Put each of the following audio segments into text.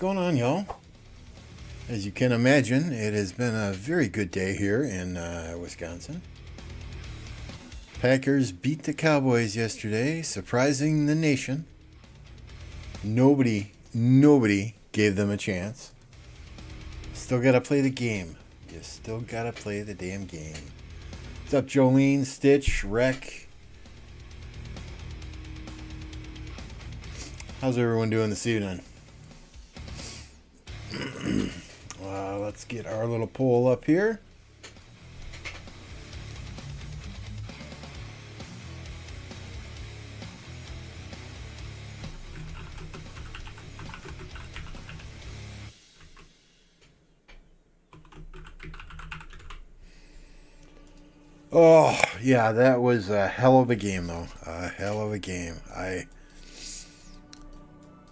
going on, y'all? As you can imagine, it has been a very good day here in Wisconsin. Packers beat the Cowboys yesterday, surprising the nation. Nobody gave them a chance. Still gotta play the game. You still gotta play the damn game. What's up, Jolene, Stitch, Rec? How's everyone doing this evening? Let's get our little poll up here. Oh, yeah, that was a hell of a game, though. A hell of a game.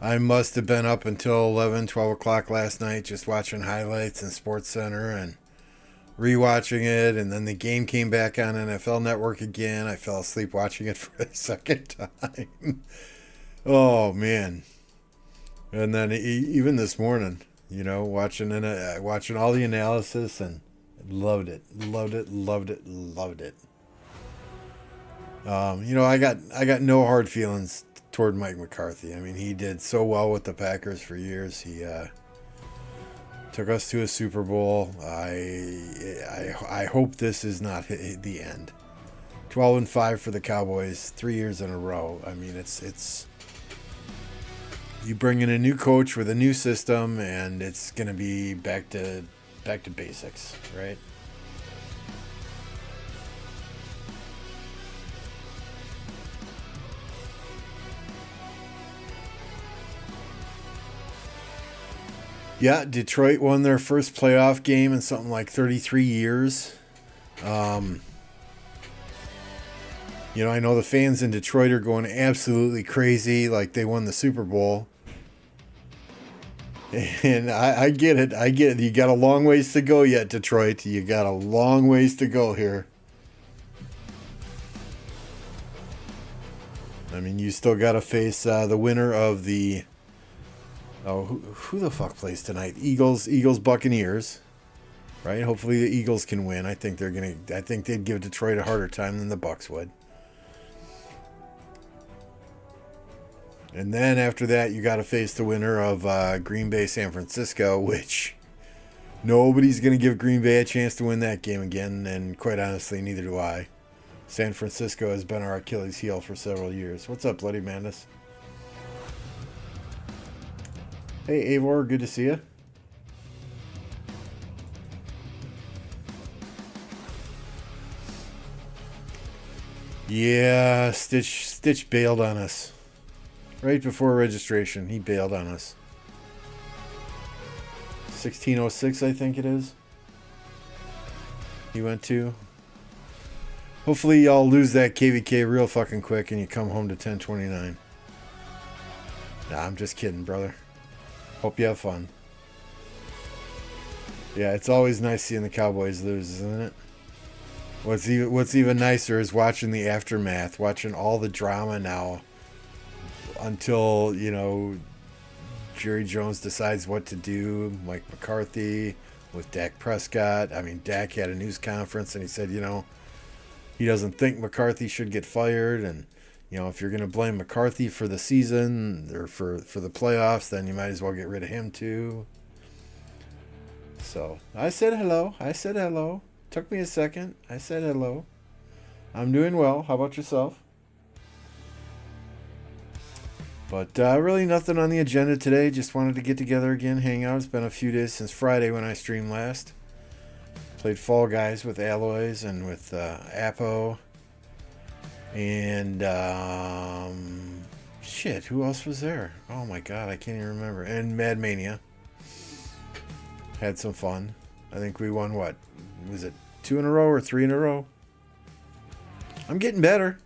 I must have been up until 11, 12 o'clock last night just watching highlights in Sports Center and rewatching it. And then the game came back on NFL Network again. I fell asleep watching it for the second time. Oh, man. And then even this morning, watching all the analysis and loved it. I got no hard feelings toward Mike McCarthy. I mean, he did so well with the Packers for years. He took us to a Super Bowl. I hope this is not the end. 12-5 for the Cowboys, 3 years in a row. I mean, it's you bring in a new coach with a new system, and it's gonna be back to basics, right? Yeah, Detroit won their first playoff game in something like 33 years. I know the fans in Detroit are going absolutely crazy, like they won the Super Bowl. And I get it. You got a long ways to go yet, Detroit. You got a long ways to go here. I mean, you still got to face the winner of the... Oh, who the fuck plays tonight? Eagles, Buccaneers, right? Hopefully the Eagles can win. I think they'd give Detroit a harder time than the Bucs would. And then after that, you got to face the winner of Green Bay, San Francisco, which nobody's going to give Green Bay a chance to win that game again. And quite honestly, neither do I. San Francisco has been our Achilles heel for several years. What's up, Bloody Madness? Hey, Avor, good to see you. Yeah, Stitch bailed on us. Right before registration, he bailed on us. 1606, I think it is. He went to. Hopefully y'all lose that KVK real fucking quick and you come home to 1029. Nah, I'm just kidding, brother. Hope you have fun. Yeah, it's always nice seeing the Cowboys lose, isn't it? What's even nicer is watching the aftermath, watching all the drama now until, Jerry Jones decides what to do. Mike McCarthy with Dak Prescott. I mean, Dak had a news conference and he said, he doesn't think McCarthy should get fired, and if you're going to blame McCarthy for the season or for the playoffs, then you might as well get rid of him too. So I said hello. Took me a second. I said hello. I'm doing well. How about yourself? But really nothing on the agenda today. Just wanted to get together again, hang out. It's been a few days since Friday when I streamed last. Played Fall Guys with Alloys and with Apo. And, shit, who else was there? Oh my god, I can't even remember. And Mad Mania. Had some fun. I think we won, what? Was it 2 in a row or 3 in a row? I'm getting better.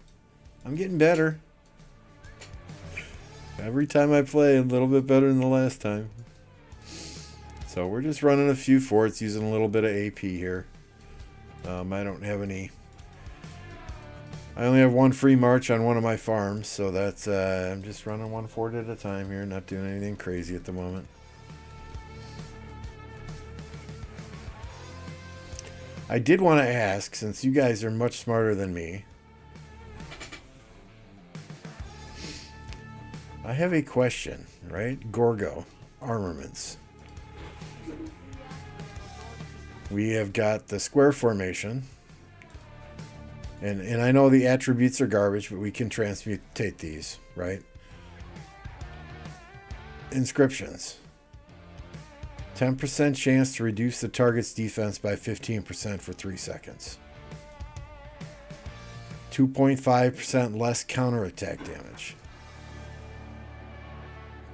Every time I play, a little bit better than the last time. So we're just running a few forts, using a little bit of AP here. I don't have any... I only have one free march on one of my farms, so that's I'm just running one fort at a time here, not doing anything crazy at the moment. I did want to ask, since you guys are much smarter than me, I have a question, right? Gorgo, armaments. We have got the square formation. And I know the attributes are garbage, but we can transmutate these, right? Inscriptions. 10% chance to reduce the target's defense by 15% for 3 seconds. 2.5% less counterattack damage.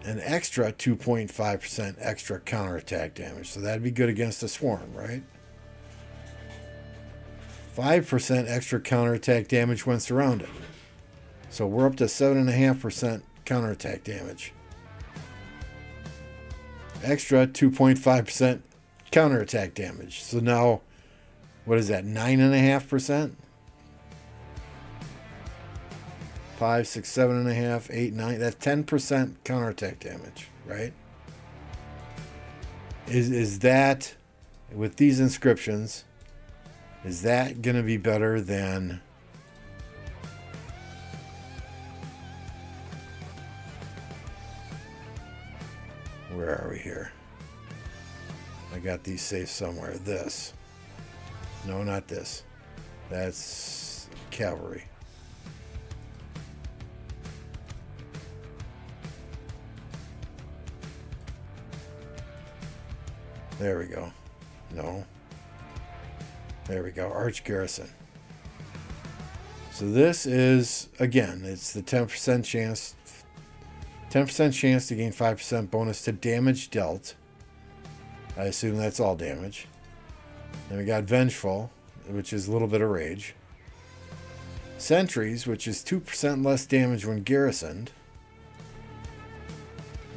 An extra 2.5% extra counterattack damage. So that'd be good against a swarm, right? 5% extra counterattack damage when surrounded. So we're up to 7.5% counterattack damage. Extra 2.5% counterattack damage. So now, what is that, 9.5%? 5, 6, 7.5, 8, 9. That's 10% counterattack damage, right? Is that, with these inscriptions, is that going to be better than where are we here? I got these saved somewhere. This. No, not this. That's cavalry. There we go. No. There we go. Arch garrison. So this is, again, it's the 10% chance. 10% chance to gain 5% bonus to damage dealt. I assume that's all damage. Then we got Vengeful, which is a little bit of rage. Sentries, which is 2% less damage when garrisoned.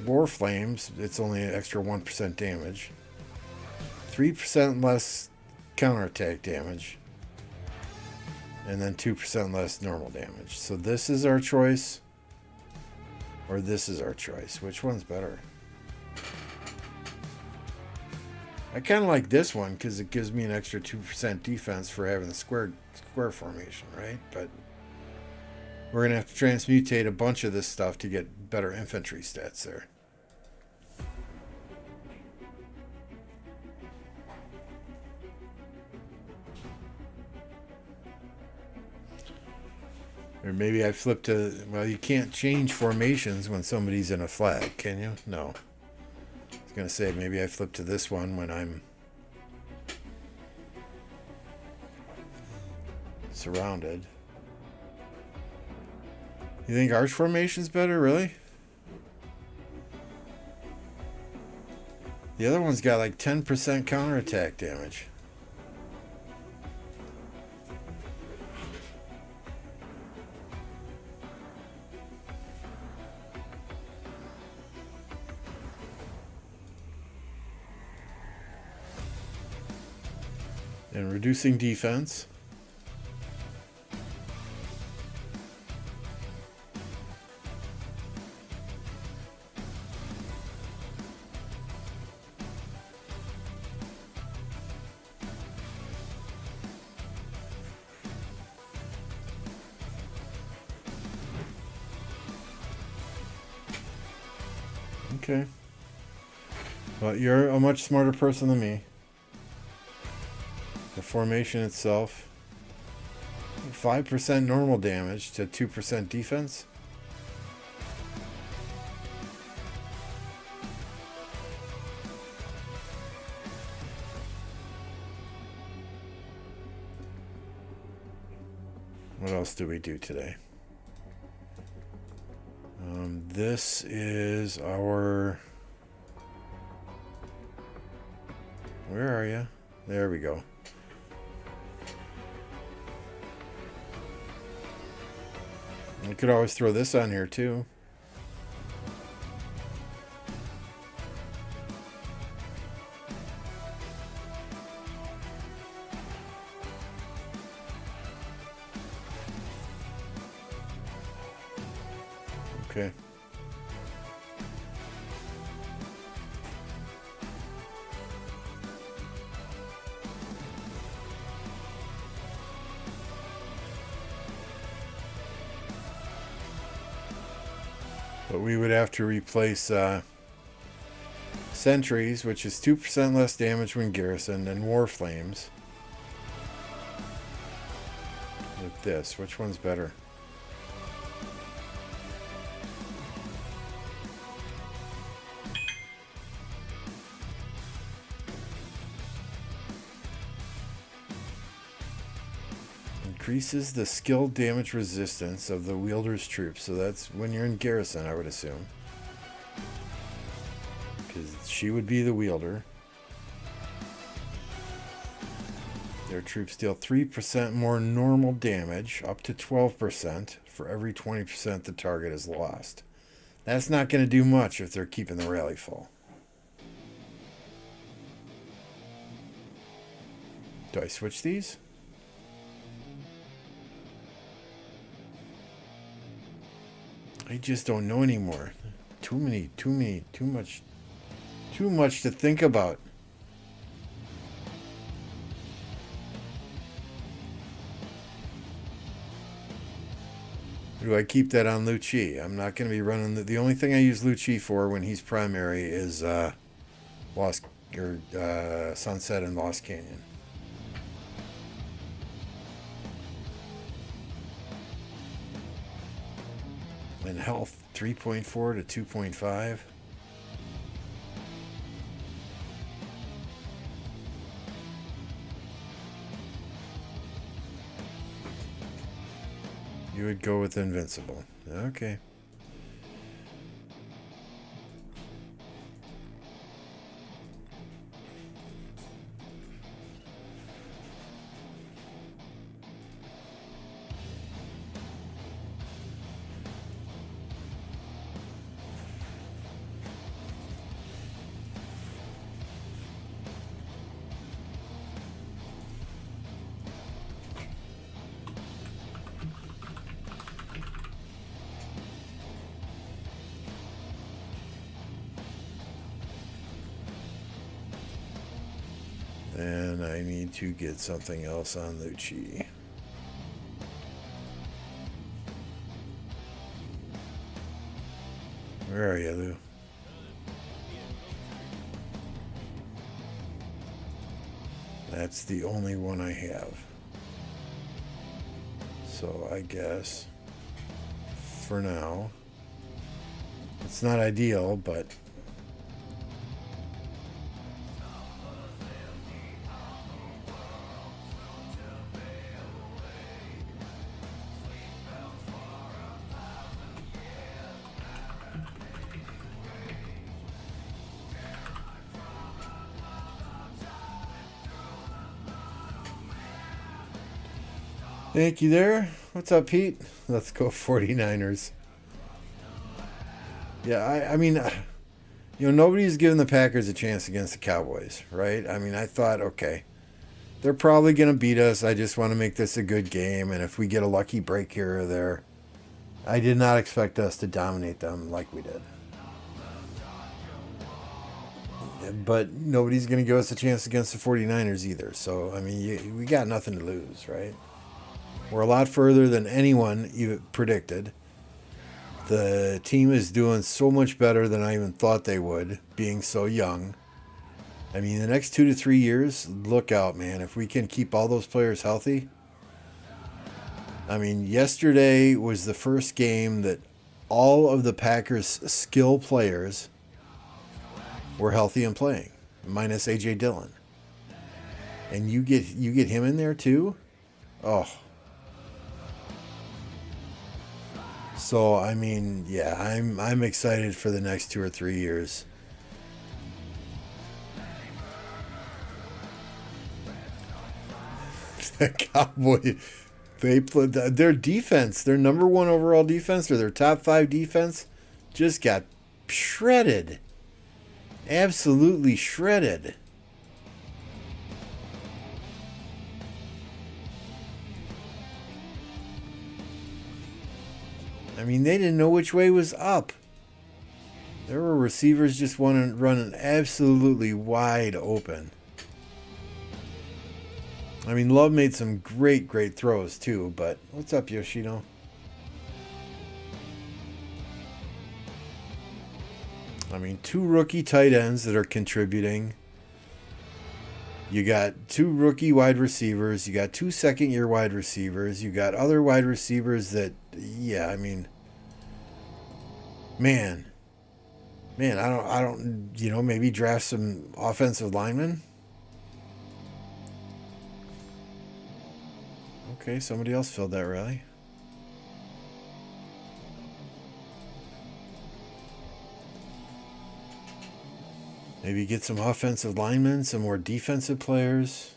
War Flames, it's only an extra 1% damage. 3% less counterattack damage. And then 2% less normal damage. So this is our choice. Or this is our choice. Which one's better? I kind of like this one because it gives me an extra 2% defense for having the square formation, right? But we're going to have to transmutate a bunch of this stuff to get better infantry stats there. Or maybe I flip to, well, you can't change formations when somebody's in a flag, can you? No. I was going to say, maybe I flip to this one when I'm surrounded. You think arch formation's better, really? The other one's got like 10% counterattack damage. And reducing defense. Okay. Well, you're a much smarter person than me. The formation itself, 5% normal damage to 2% defense. What else do we do today? This is our... Where are you? There we go. I could always throw this on here too. Okay. But we would have to replace sentries, which is 2% less damage when garrisoned, and war flames. With this, which one's better? Increases the skill damage resistance of the wielder's troops. So that's when you're in garrison, I would assume. Because she would be the wielder. Their troops deal 3% more normal damage, up to 12% for every 20% the target is lost. That's not going to do much if they're keeping the rally full. Do I switch these? I just don't know anymore. Too much to think about. Do I keep that on Lucci? I'm not going to be running the only thing I use Lucci for when he's primary is Sunset and Lost Canyon. And health 3.4 to 2.5. You would go with invincible. Okay. And I need to get something else on Lucci. Where are you, Lou? That's the only one I have. So I guess for now, it's not ideal, but thank you there. What's up, Pete? Let's go 49ers. Yeah, I mean, nobody's given the Packers a chance against the Cowboys, right? I mean, I thought, okay, they're probably going to beat us. I just want to make this a good game. And if we get a lucky break here or there, I did not expect us to dominate them like we did. But nobody's going to give us a chance against the 49ers either. So, I mean, we got nothing to lose, right? We're a lot further than anyone even predicted. The team is doing so much better than I even thought they would, being so young. I mean, the next 2 to 3 years, look out, man. If we can keep all those players healthy. I mean, yesterday was the first game that all of the Packers' skill players were healthy and playing, minus A.J. Dillon. And you get him in there too? Oh. So, I mean, yeah, I'm excited for the next 2 or 3 years. The Cowboys, they played their defense, their number 1 overall defense, or their top 5 defense, just got shredded. Absolutely shredded. I mean, they didn't know which way was up. There were receivers just running absolutely wide open. I mean, Love made some great throws too, but what's up, Yoshino? I mean, 2 rookie tight ends that are contributing. You got 2 rookie wide receivers. You got 2 second-year wide receivers. You got other wide receivers that, yeah, I mean, man, I don't, maybe draft some offensive linemen. Okay, somebody else filled that rally. Maybe get some offensive linemen, some more defensive players.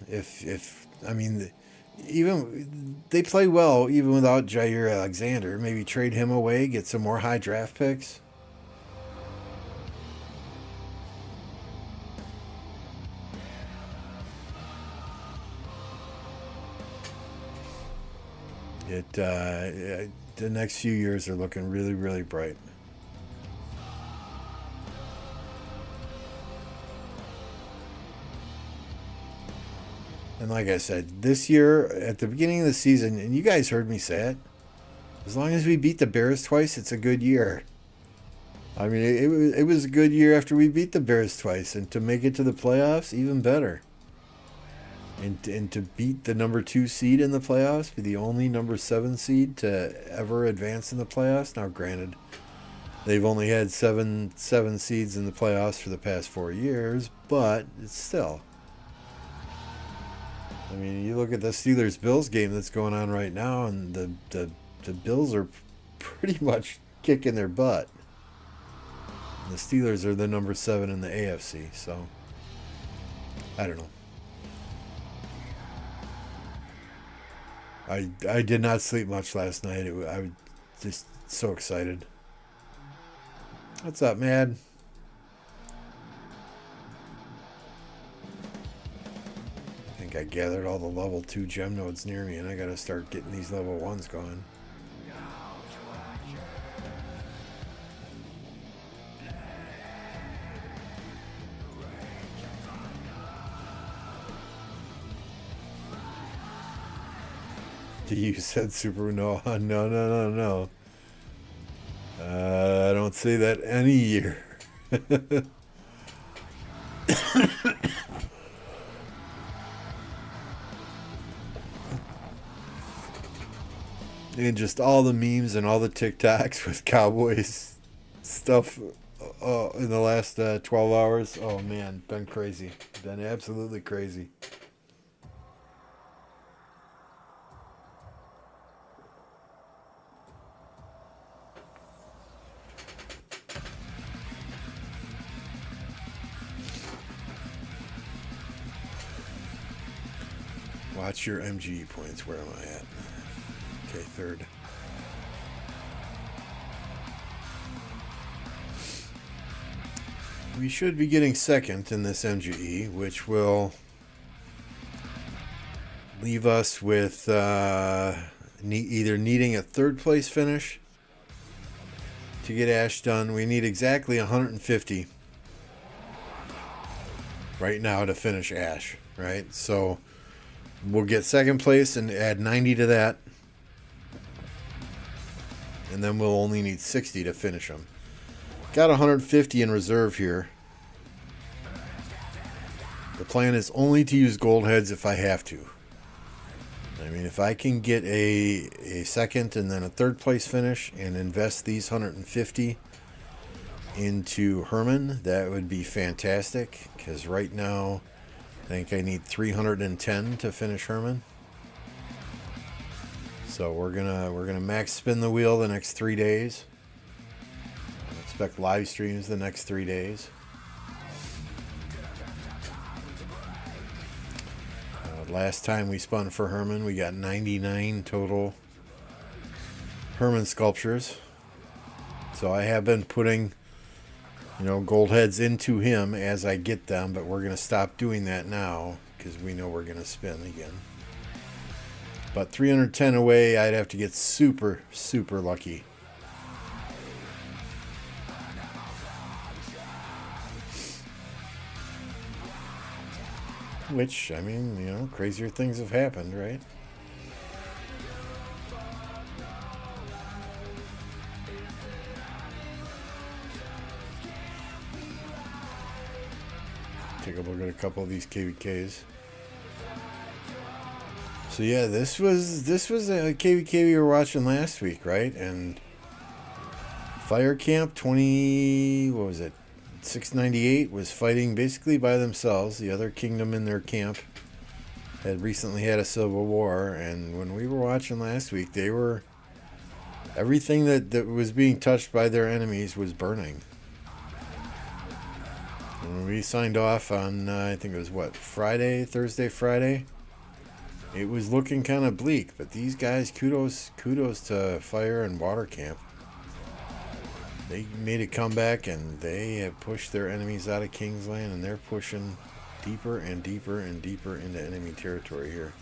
Even they play well even without Jair Alexander. Maybe trade him away, get some more high draft picks. The next few years are looking really, really bright. And like I said, this year, at the beginning of the season, and you guys heard me say it, as long as we beat the Bears twice, it's a good year. I mean, it was a good year after we beat the Bears twice, and to make it to the playoffs, even better. And to beat the number 2 seed in the playoffs, be the only number 7 seed to ever advance in the playoffs. Now, granted, they've only had seven seeds in the playoffs for the past 4 years, but it's still. I mean, you look at the Steelers-Bills game that's going on right now, and the Bills are pretty much kicking their butt. And the Steelers are the number 7 in the AFC, so I don't know. I did not sleep much last night. I was just so excited. What's up, man? I think I gathered all the level 2 gem nodes near me, and I gotta start getting these level 1s going. You said super no. No. I don't say that any year. And just all the memes and all the TikToks with Cowboys stuff in the last 12 hours. Oh man, been crazy. Been absolutely crazy. Watch your MGE points. Where am I at? Okay, 3rd. We should be getting 2nd in this MGE, which will leave us with either needing a 3rd place finish to get Ash done. We need exactly 150 right now to finish Ash, right? So we'll get 2nd place and add 90 to that. And then we'll only need 60 to finish them. Got 150 in reserve here. The plan is only to use gold heads if I have to. I mean, if I can get a 2nd and then a 3rd place finish and invest these 150 into Hermann, that would be fantastic. Because right now, I think I need 310 to finish Hermann. So we're gonna max spin the wheel the next 3 days. I expect live streams the next 3 days. Last time we spun for Hermann, we got 99 total Hermann sculptures. So I have been putting, gold heads into him as I get them, but we're gonna stop doing that now because we know we're gonna spin again. But 310 away, I'd have to get super, super lucky. Which, I mean, crazier things have happened, right? take a look at a couple of these KVKs. So yeah, this was a KVK we were watching last week, right? And Fire Camp 20, what was it? 698 was fighting basically by themselves. The other kingdom in their camp had recently had a civil war, and when we were watching last week, they were, everything that was being touched by their enemies was burning. And when we signed off on, I think it was what, Thursday, Friday, it was looking kind of bleak. But these guys, kudos to Fire and Water Camp. They made a comeback, and they have pushed their enemies out of Kingsland, and they're pushing deeper and deeper and deeper into enemy territory here.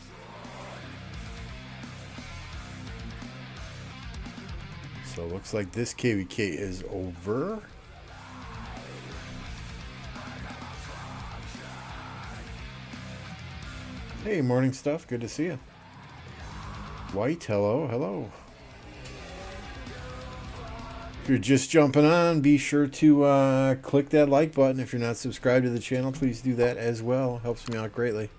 So it looks like this KVK is over. Hey, morning stuff. Good to see you. White, hello. If you're just jumping on, be sure to click that like button. If you're not subscribed to the channel, please do that as well. Helps me out greatly.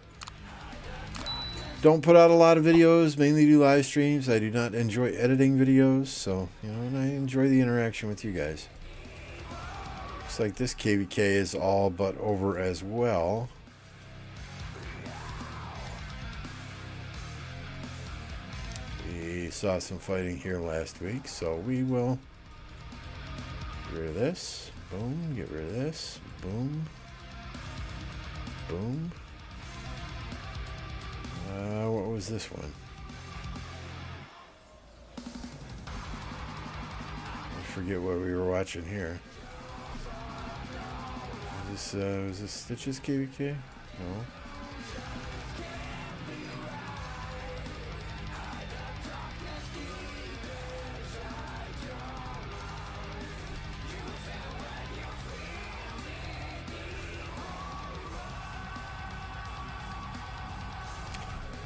Don't put out a lot of videos, mainly do live streams. I do not enjoy editing videos, so, and I enjoy the interaction with you guys. Looks like this KVK is all but over as well. We saw some fighting here last week, so we will get rid of this. Boom. Get rid of this. Boom. Boom. What was this one? I forget what we were watching here. Was this Stitches KVK? No.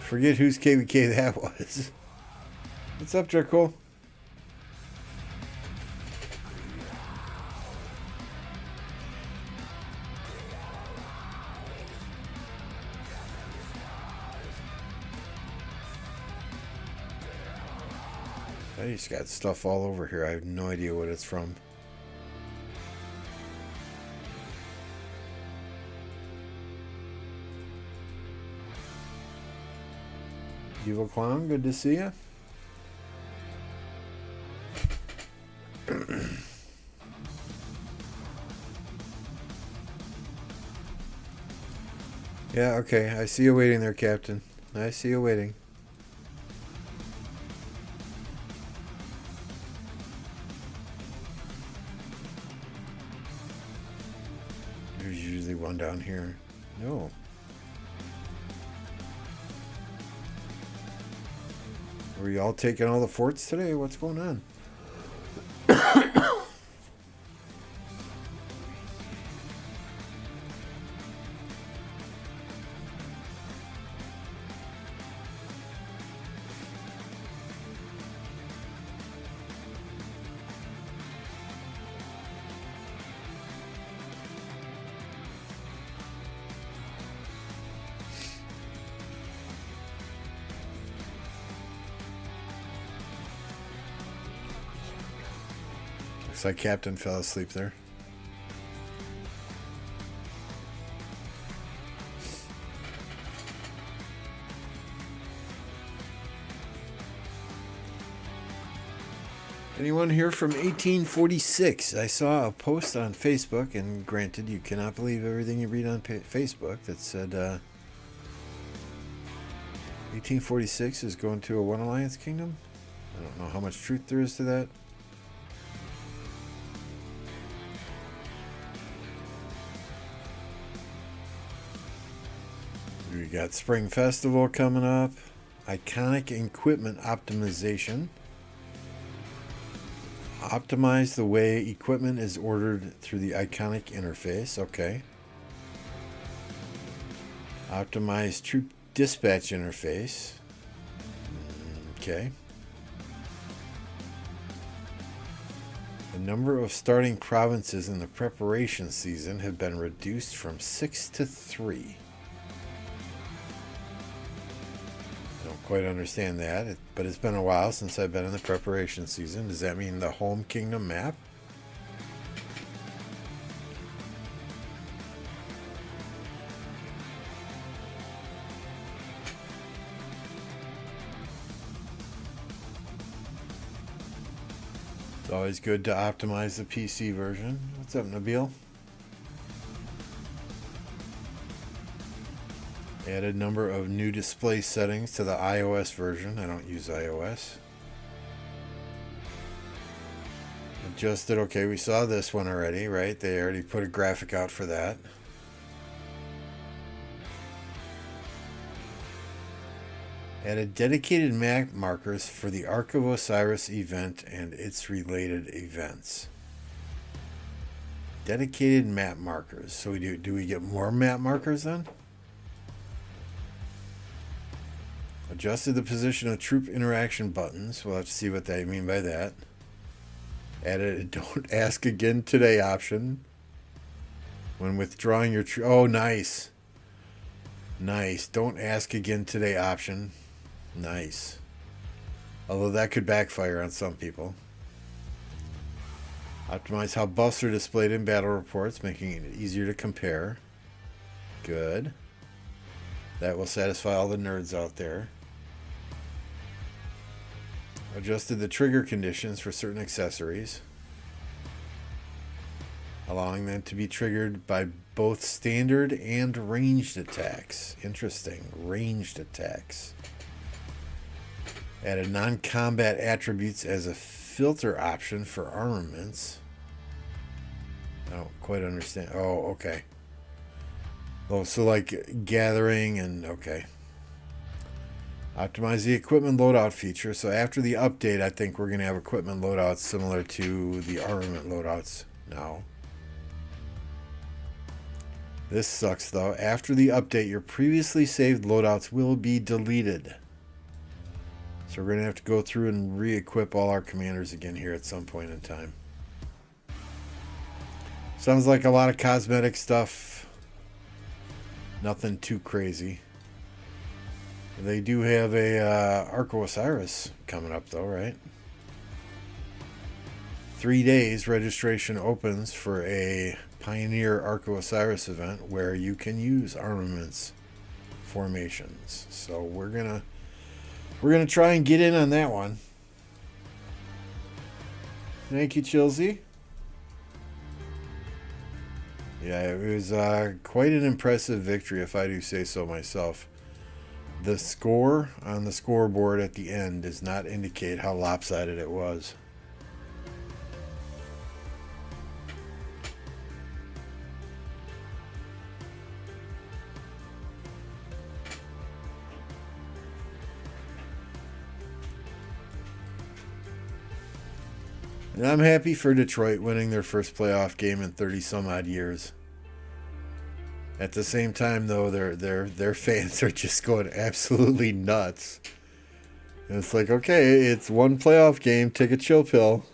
Forget whose KVK that was. What's up, Jerkle? I just got stuff all over here. I have no idea what it's from. Evil Clown, good to see you. Yeah, okay. I see you waiting there, Captain. I see you waiting. There's usually one down here. No. Were you all taking all the forts today? What's going on? Looks like Captain fell asleep there. Anyone here from 1846? I saw a post on Facebook, and granted, you cannot believe everything you read on Facebook, that said 1846 is going to a One Alliance kingdom. I don't know how much truth there is to that. We got Spring Festival coming up. Iconic equipment optimization. Optimize the way equipment is ordered through the Iconic interface. Okay. Optimize troop dispatch interface. Okay. The number of starting provinces in the preparation season have been reduced from 6 to 3. I don't quite understand that, but it's been a while since I've been in the preparation season. Does that mean the home kingdom map? It's always good to optimize the PC version. What's up, Nabil? Added number of new display settings to the iOS version. I don't use iOS. Adjusted, okay, we saw this one already, right? They already put a graphic out for that. Added dedicated map markers for the Ark of Osiris event and its related events. Dedicated map markers. So do we get more map markers then? Adjusted the position of troop interaction buttons. We'll have to see what they mean by that. Added a don't ask again today option when withdrawing your troop. Oh, nice. Nice. Don't ask again today option. Nice. Although that could backfire on some people. Optimize how buffs are displayed in battle reports, making it easier to compare. Good. That will satisfy all the nerds out there. Adjusted the trigger conditions for certain accessories, allowing them to be triggered by both standard and ranged attacks. Interesting. Ranged attacks. Added non-combat attributes as a filter option for armaments. I don't quite understand. Oh, okay. Oh, so like gathering and okay. Optimize the equipment loadout feature. So after the update, I think we're going to have equipment loadouts similar to the armament loadouts now. This sucks though. After the update, your previously saved loadouts will be deleted. So we're going to have to go through and re-equip all our commanders again here at some point in time. Sounds like a lot of cosmetic stuff. Nothing too crazy. They do have a Ark of Osiris coming up though, right? 3 days registration opens for a Pioneer Ark of Osiris event where you can use armaments formations. So we're gonna try and get in on that one. Thank you, Chilsey. Yeah, it was quite an impressive victory, if I do say so myself. The score on the scoreboard at the end does not indicate how lopsided it was. And I'm happy for Detroit winning their first playoff game in 30 some odd years. At the same time, though, their fans are just going absolutely nuts. And it's like, okay, it's one playoff game. Take a chill pill.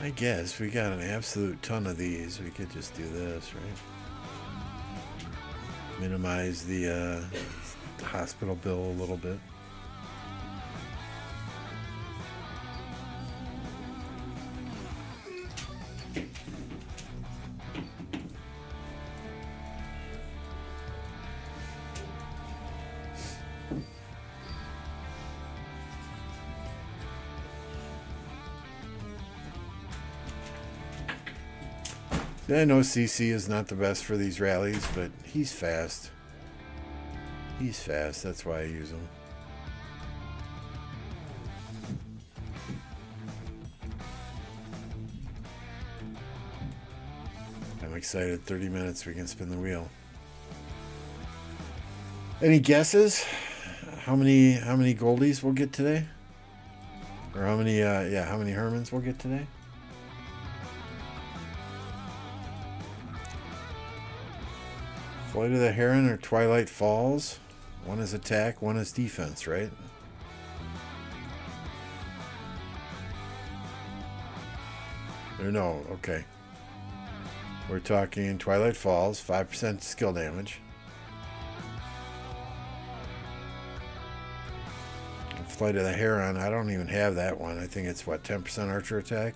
I guess we got an absolute ton of these. We could just do this, right? Minimize the hospital bill a little bit. I know CC is not the best for these rallies, but he's fast. He's fast, that's why I use him. I'm excited. 30 minutes, we can spin the wheel. Any guesses? how many goldies we'll get today? Or how many how many Hermans we'll get today? Flight of the Heron or Twilight Falls. One is attack, one is defense, right? Or no, okay. We're talking Twilight Falls, 5% skill damage. Flight of the Heron, I don't even have that one. I think it's what, 10% archer attack?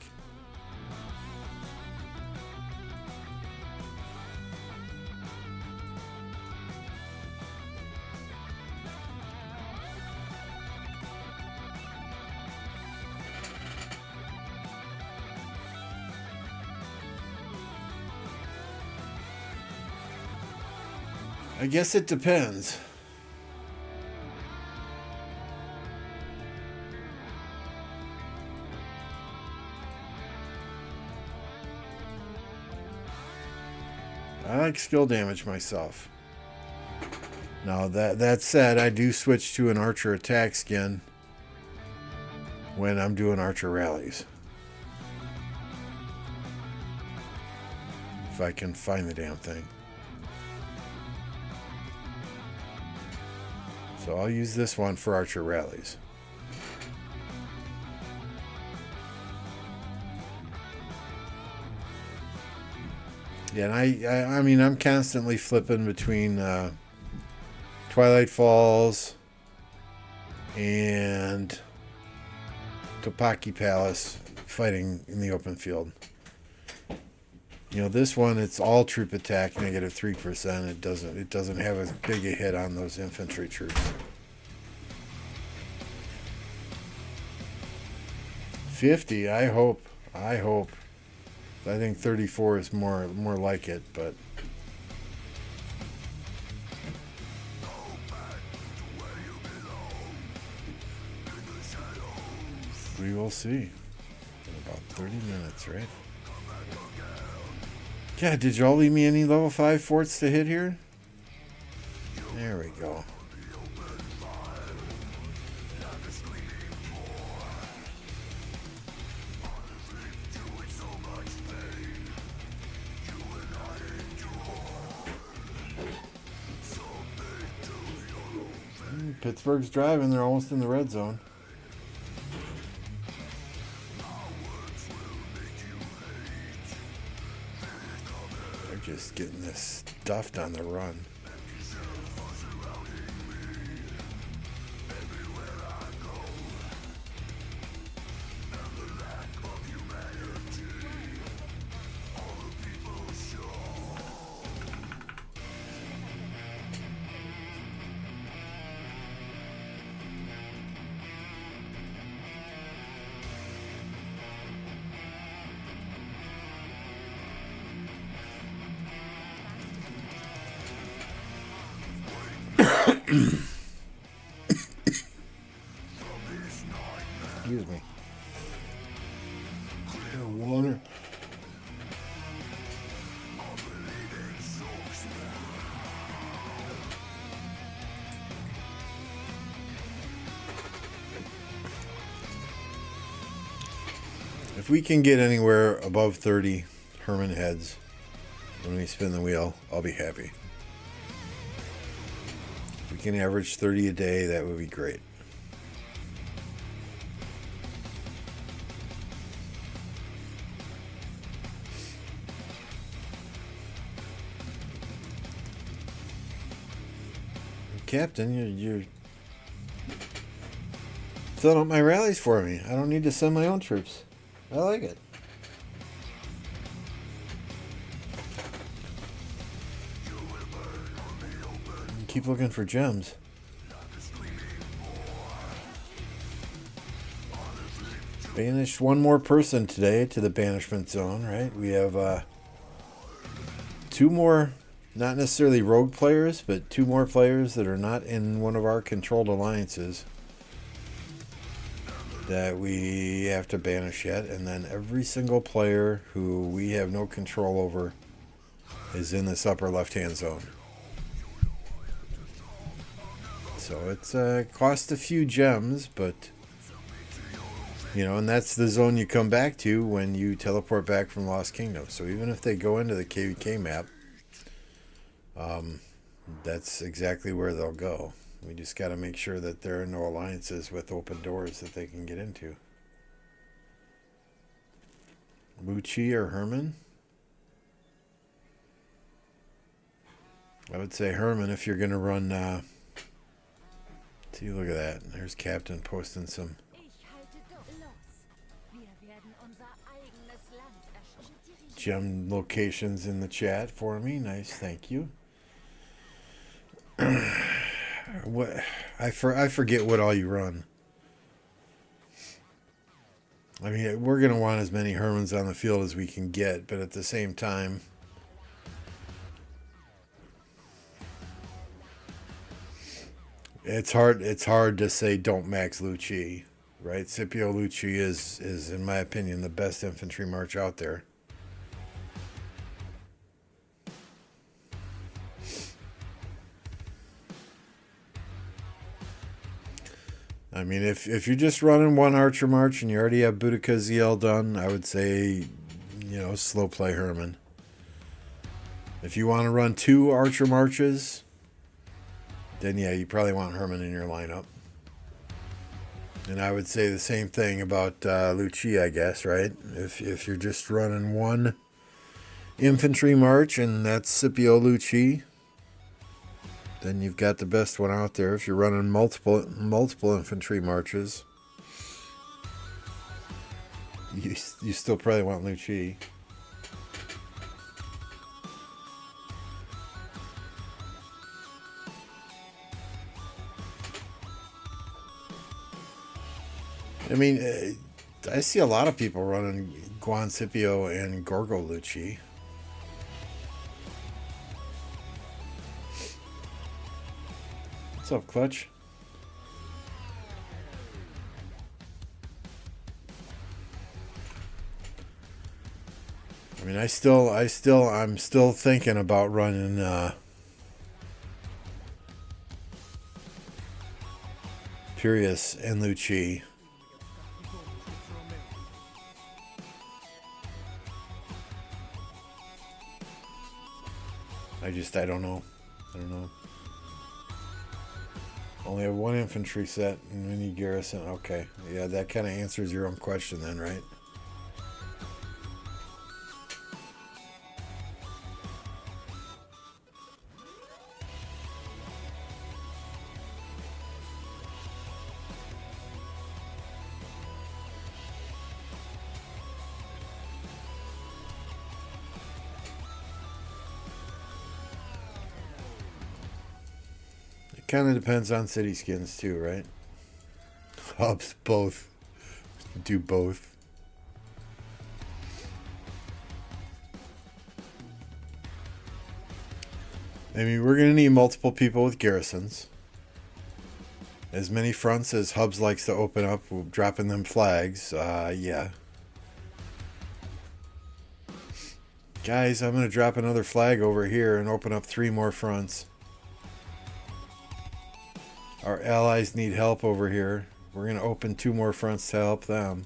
I guess it depends. I like skill damage myself. Now that said, I do switch to an archer attack skin when I'm doing archer rallies. If I can find the damn thing. So I'll use this one for archer rallies. Yeah, and I mean, I'm constantly flipping between Twilight Falls and Topaki Palace, fighting in the open field. You know, this one, it's all troop attack, negative 3%. It doesn't have as big a hit on those infantry troops. 50, I hope. I think 34 is more like it, but we will see in about 30 minutes, right? Yeah, did y'all leave me any level 5 forts to hit here? There we go. Pittsburgh's driving. They're almost in the red zone. They're just getting this stuffed on the run. Excuse me. Water. If we can get anywhere above 30 Hermann heads when we spin the wheel, I'll be happy. If we can average 30 a day, that would be great. Captain, you're filling up my rallies for me. I don't need to send my own troops. I like it. Keep looking for gems. Banished one more person today to the banishment zone, right? We have two more, not necessarily rogue players, but two more players that are not in one of our controlled alliances that we have to banish yet. And then every single player who we have no control over is in this upper left-hand zone. So it's cost a few gems, but you know, and that's the zone you come back to when you teleport back from Lost Kingdom. So even if they go into the KVK map, that's exactly where they'll go. We just got to make sure that there are no alliances with open doors that they can get into. Muchi or Hermann? I would say Hermann if you're going to run... see, look at that. There's Captain posting some gem locations in the chat for me. Nice, thank you. What I forget what all you run. I mean, we're going to want as many Hermanns on the field as we can get, but at the same time, it's hard to say don't max Lucci, right? Scipio Lucci is in my opinion the best infantry march out there. I mean, if you're just running one Archer March and you already have Boudica ZL done, I would say, you know, slow play Hermann. If you want to run two Archer Marches, then yeah, you probably want Hermann in your lineup. And I would say the same thing about Lucci, I guess, right? If you're just running one infantry march and that's Scipio Lucci, then you've got the best one out there. If you're running multiple infantry marches, you still probably want Lucci. I mean, I see a lot of people running Guan Scipio and Gorgo Lucci. What's up, Clutch? I mean, I'm still thinking about running Purius and Lucci. I don't know. Only have one infantry set and mini garrison. Okay. Yeah, that kind of answers your own question then, right? Kind of depends on city skins too, right? Hubs both. Do both. I mean, we're going to need multiple people with garrisons. As many fronts as Hubs likes to open up, dropping them flags. Yeah. Guys, I'm going to drop another flag over here and open up 3 more fronts. Our allies need help over here. We're going to open 2 more fronts to help them.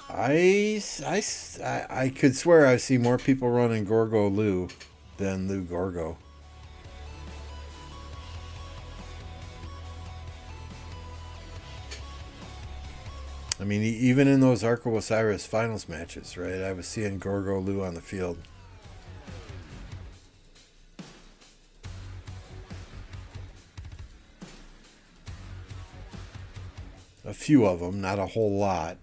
I could swear I see more people running Gorgo Lu than Lu Gorgo. I mean, even in those Arco Osiris finals matches, right? I was seeing Gorgo Lu on the field. A few of them, not a whole lot.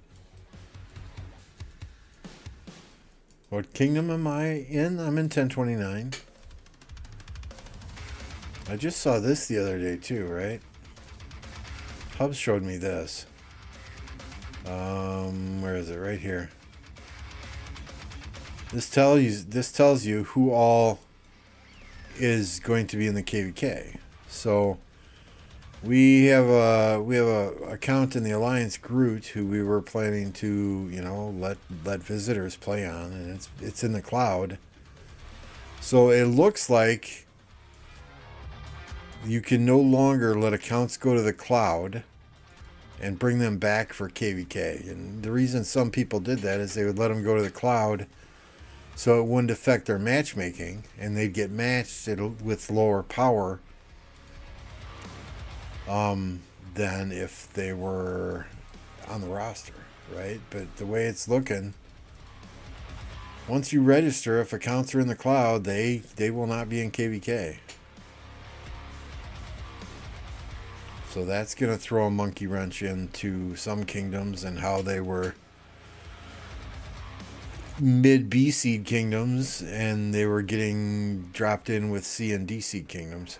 What kingdom am I in? I'm in 1029. I just saw this the other day too, right? Hubs showed me this. Where is it? Right here. This tells you who all is going to be in the KVK. So We have a account in the Alliance Groot who we were planning to, let visitors play on, and it's in the cloud. So it looks like you can no longer let accounts go to the cloud and bring them back for KVK. And the reason some people did that is they would let them go to the cloud so it wouldn't affect their matchmaking, and they'd get matched with lower power than if they were on the roster, right? But the way it's looking, once you register, if accounts are in the cloud, they will not be in KVK. So that's going to throw a monkey wrench into some kingdoms and how they were mid B seed kingdoms, and they were getting dropped in with C and D seed kingdoms.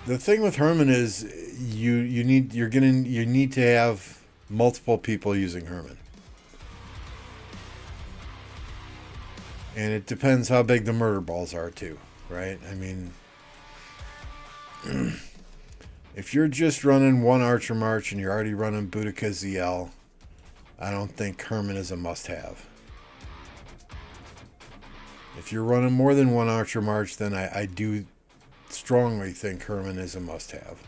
The thing with Hermann is you need to have multiple people using Hermann. And it depends how big the murder balls are too, right? I mean, if you're just running one Archer March and you're already running Boudica ZL, I don't think Hermann is a must-have. If you're running more than one Archer March, then I do strongly think Hermann is a must-have.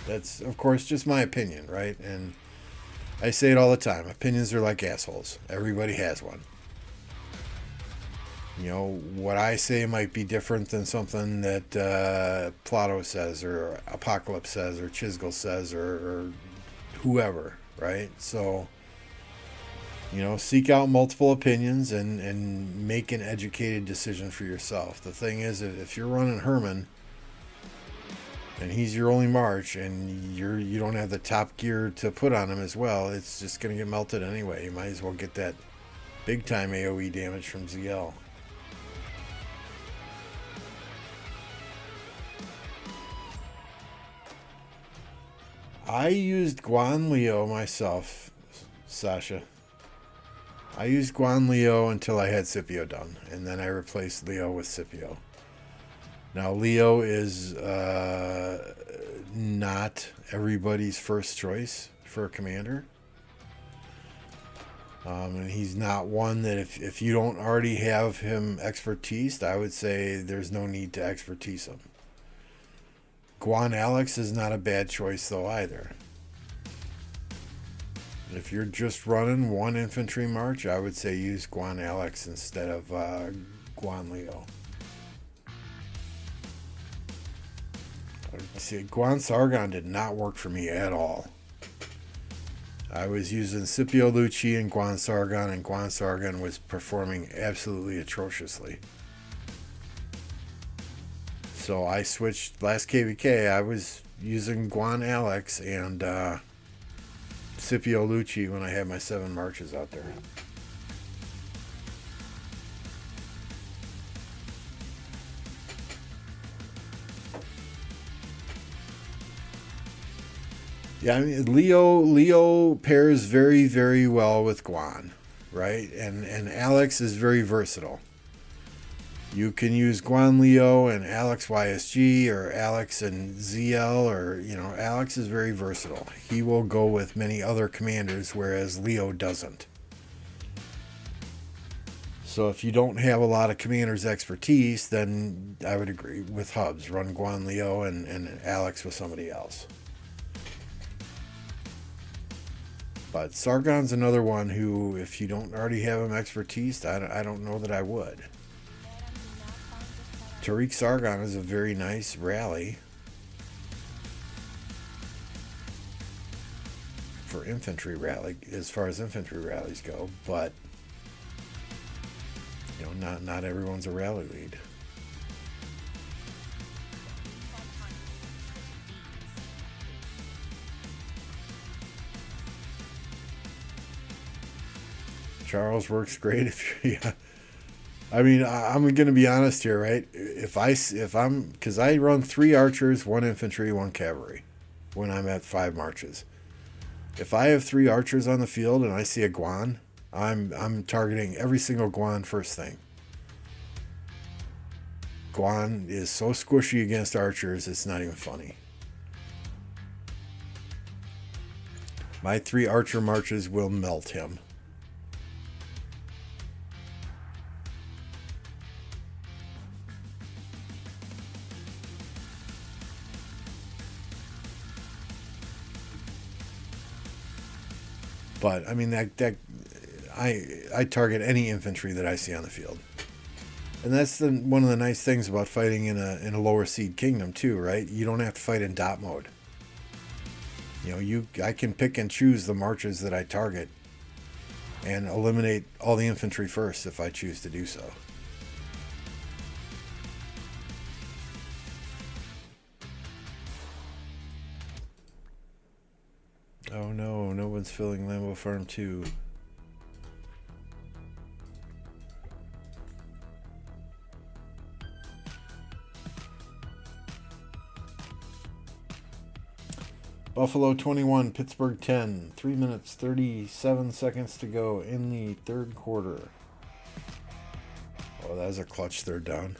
That's, of course, just my opinion, right? And I say it all the time. Opinions are like assholes. Everybody has one. What I say might be different than something that Plato says, or Apocalypse says, or Chisgel says, or whoever, right? So, seek out multiple opinions and make an educated decision for yourself. The thing is, if you're running Hermann, and he's your only March, and you don't have the top gear to put on him as well, it's just going to get melted anyway. You might as well get that big time AoE damage from ZL. I used Guan Leo myself, Sasha. I used Guan Leo until I had Scipio done, and then I replaced Leo with Scipio. Now, Leo is not everybody's first choice for a commander. And he's not one that if you don't already have him expertised, I would say there's no need to expertise him. Guan Alex is not a bad choice, though, either. If you're just running one infantry march, I would say use Guan Alex instead of Guan Leo. See, Guan Sargon did not work for me at all. I was using Scipio Lucci and Guan Sargon was performing absolutely atrociously. So I switched last KVK. I was using Guan Alex and Scipio Lucci when I had my 7 marches out there. Yeah, I mean, Leo pairs very, very well with Guan, right? And Alex is very versatile. You can use Guan Leo and Alex YSG or Alex and ZL, or, Alex is very versatile. He will go with many other commanders, whereas Leo doesn't. So if you don't have a lot of commander's expertise, then I would agree with Hubs. Run Guan Leo and Alex with somebody else. But Sargon's another one who, if you don't already have him expertised, I don't know that I would. Tariq Sargon is a very nice rally for infantry rally, as far as infantry rallies go, but not everyone's a rally lead. Charles works great if you're, yeah. I mean, I'm going to be honest here, right? Because I run 3 archers, 1 infantry, 1 cavalry when I'm at 5 marches. If I have 3 archers on the field and I see a guan, I'm targeting every single guan first thing. Guan is so squishy against archers, it's not even funny. My 3 archer marches will melt him. But I mean I target any infantry that I see on the field, and that's one of the nice things about fighting in a lower seed kingdom too, right? You don't have to fight in dot mode. You know, I can pick and choose the marches that I target, and eliminate all the infantry first if I choose to do so. Oh no, no one's filling Lambo Farm 2. Buffalo 21, Pittsburgh 10. 3 minutes, 37 seconds to go in the third quarter. Oh, that was a clutch third down.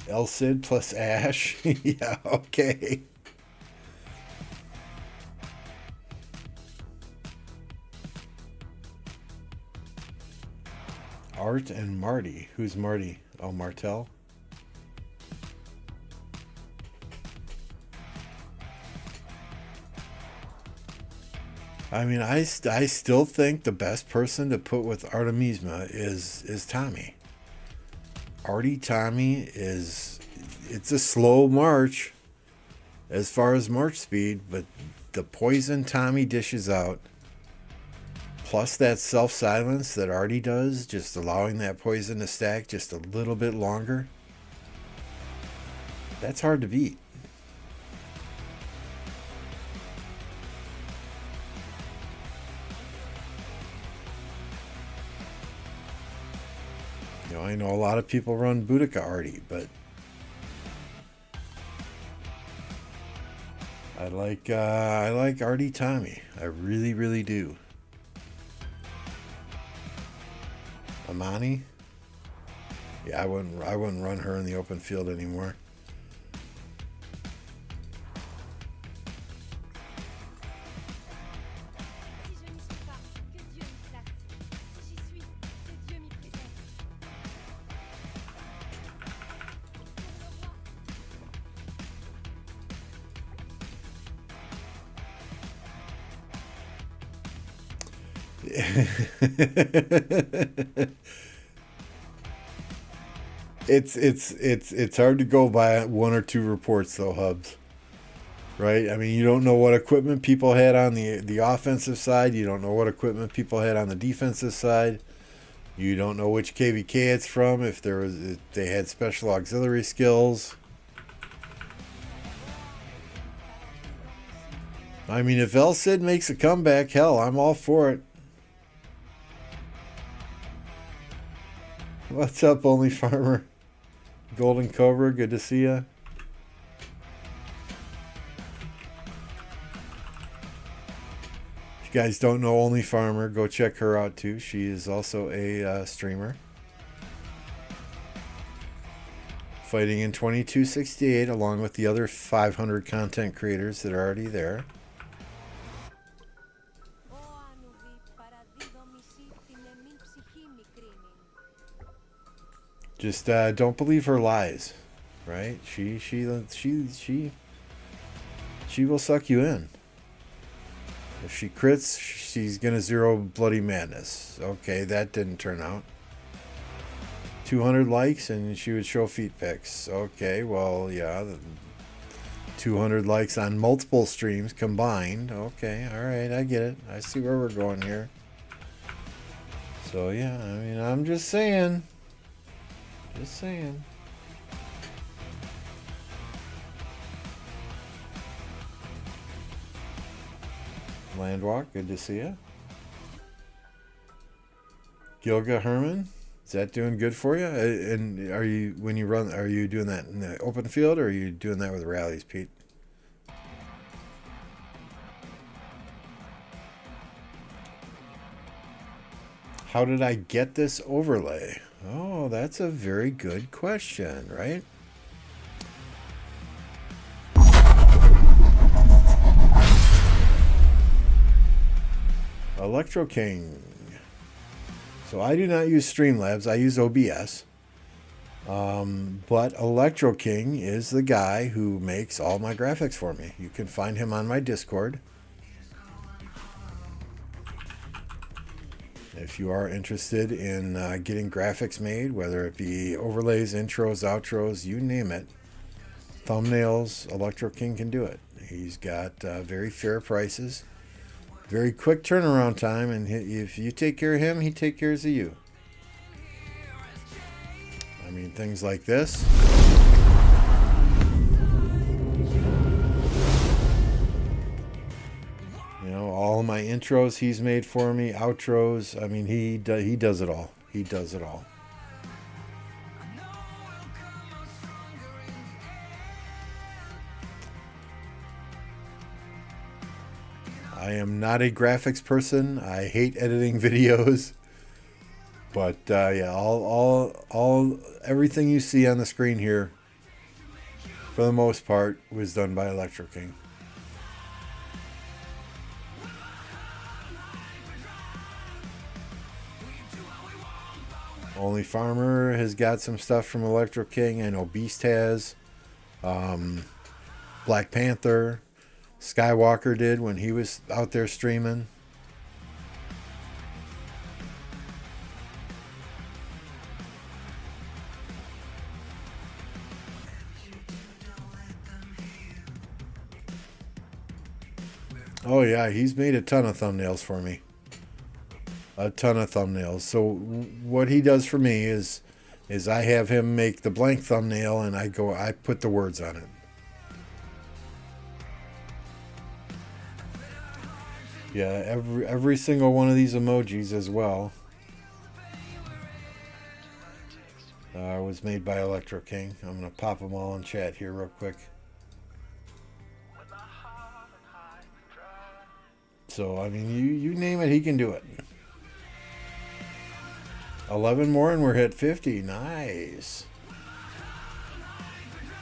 El Cid plus Ash. Yeah, okay. Art and Marty. Who's Marty? Oh, Martel. I mean, I still think the best person to put with Artemisma is Tommy. Artie Tommy it's a slow march as far as march speed, but the poison Tommy dishes out, plus that self-silence that Artie does, just allowing that poison to stack just a little bit longer, that's hard to beat. You know, I know a lot of people run Boudica Artie, but I like Artie Tommy. I really, really do. Amani? Yeah, I wouldn't run her in the open field anymore. It's hard to go by 1 or 2 reports though, Hubs. Right? I mean, you don't know what equipment people had on the offensive side. You don't know what equipment people had on the defensive side. You don't know which KVK it's from. If they had special auxiliary skills. I mean, if El Cid makes a comeback, hell, I'm all for it. What's up, Only Farmer? Golden Cobra, good to see ya. If you guys don't know Only Farmer, go check her out too. She is also a streamer. Fighting in 2268 along with the other 500 content creators that are already there. Just don't believe her lies, right? She will suck you in. If she crits, she's gonna 0 bloody madness. Okay, that didn't turn out. 200 likes and she would show feet pics. Okay, well, yeah, 200 likes on multiple streams combined. Okay, all right, I get it. I see where we're going here. So yeah, I mean, I'm just saying. Just saying. Landwalk, good to see you. Gilga Herman, is that doing good for you? And are you, when you run, are you doing that in the open field, or are you doing that with rallies, Pete? How did I get this overlay? Oh, that's a very good question, right? Electro King. So I do not use Streamlabs. I use OBS. But Electro King is the guy who makes all my graphics for me. You can find him on my Discord. If you are interested in getting graphics made, whether it be overlays, intros, outros, you name it, thumbnails, Electro King can do it. He's got very fair prices, very quick turnaround time, and if you take care of him, he takes care of you. I mean, things like this. You know, all of my intros he's made for me, outros. I mean, he does it all. He does it all. I am not a graphics person. I hate editing videos. But yeah, everything you see on the screen here, for the most part, was done by Electro King. Only Farmer has got some stuff from Electro King. I know Beast has. Black Panther. Skywalker did when he was out there streaming. Oh yeah, he's made a ton of thumbnails for me. A ton of thumbnails. So what he does for me is I have him make the blank thumbnail and I put the words on it. Yeah, every single one of these emojis as well was made by Electro King. I'm gonna pop them all in chat here real quick. So I mean, you name it, he can do it. 11 more and we're at 50. Nice.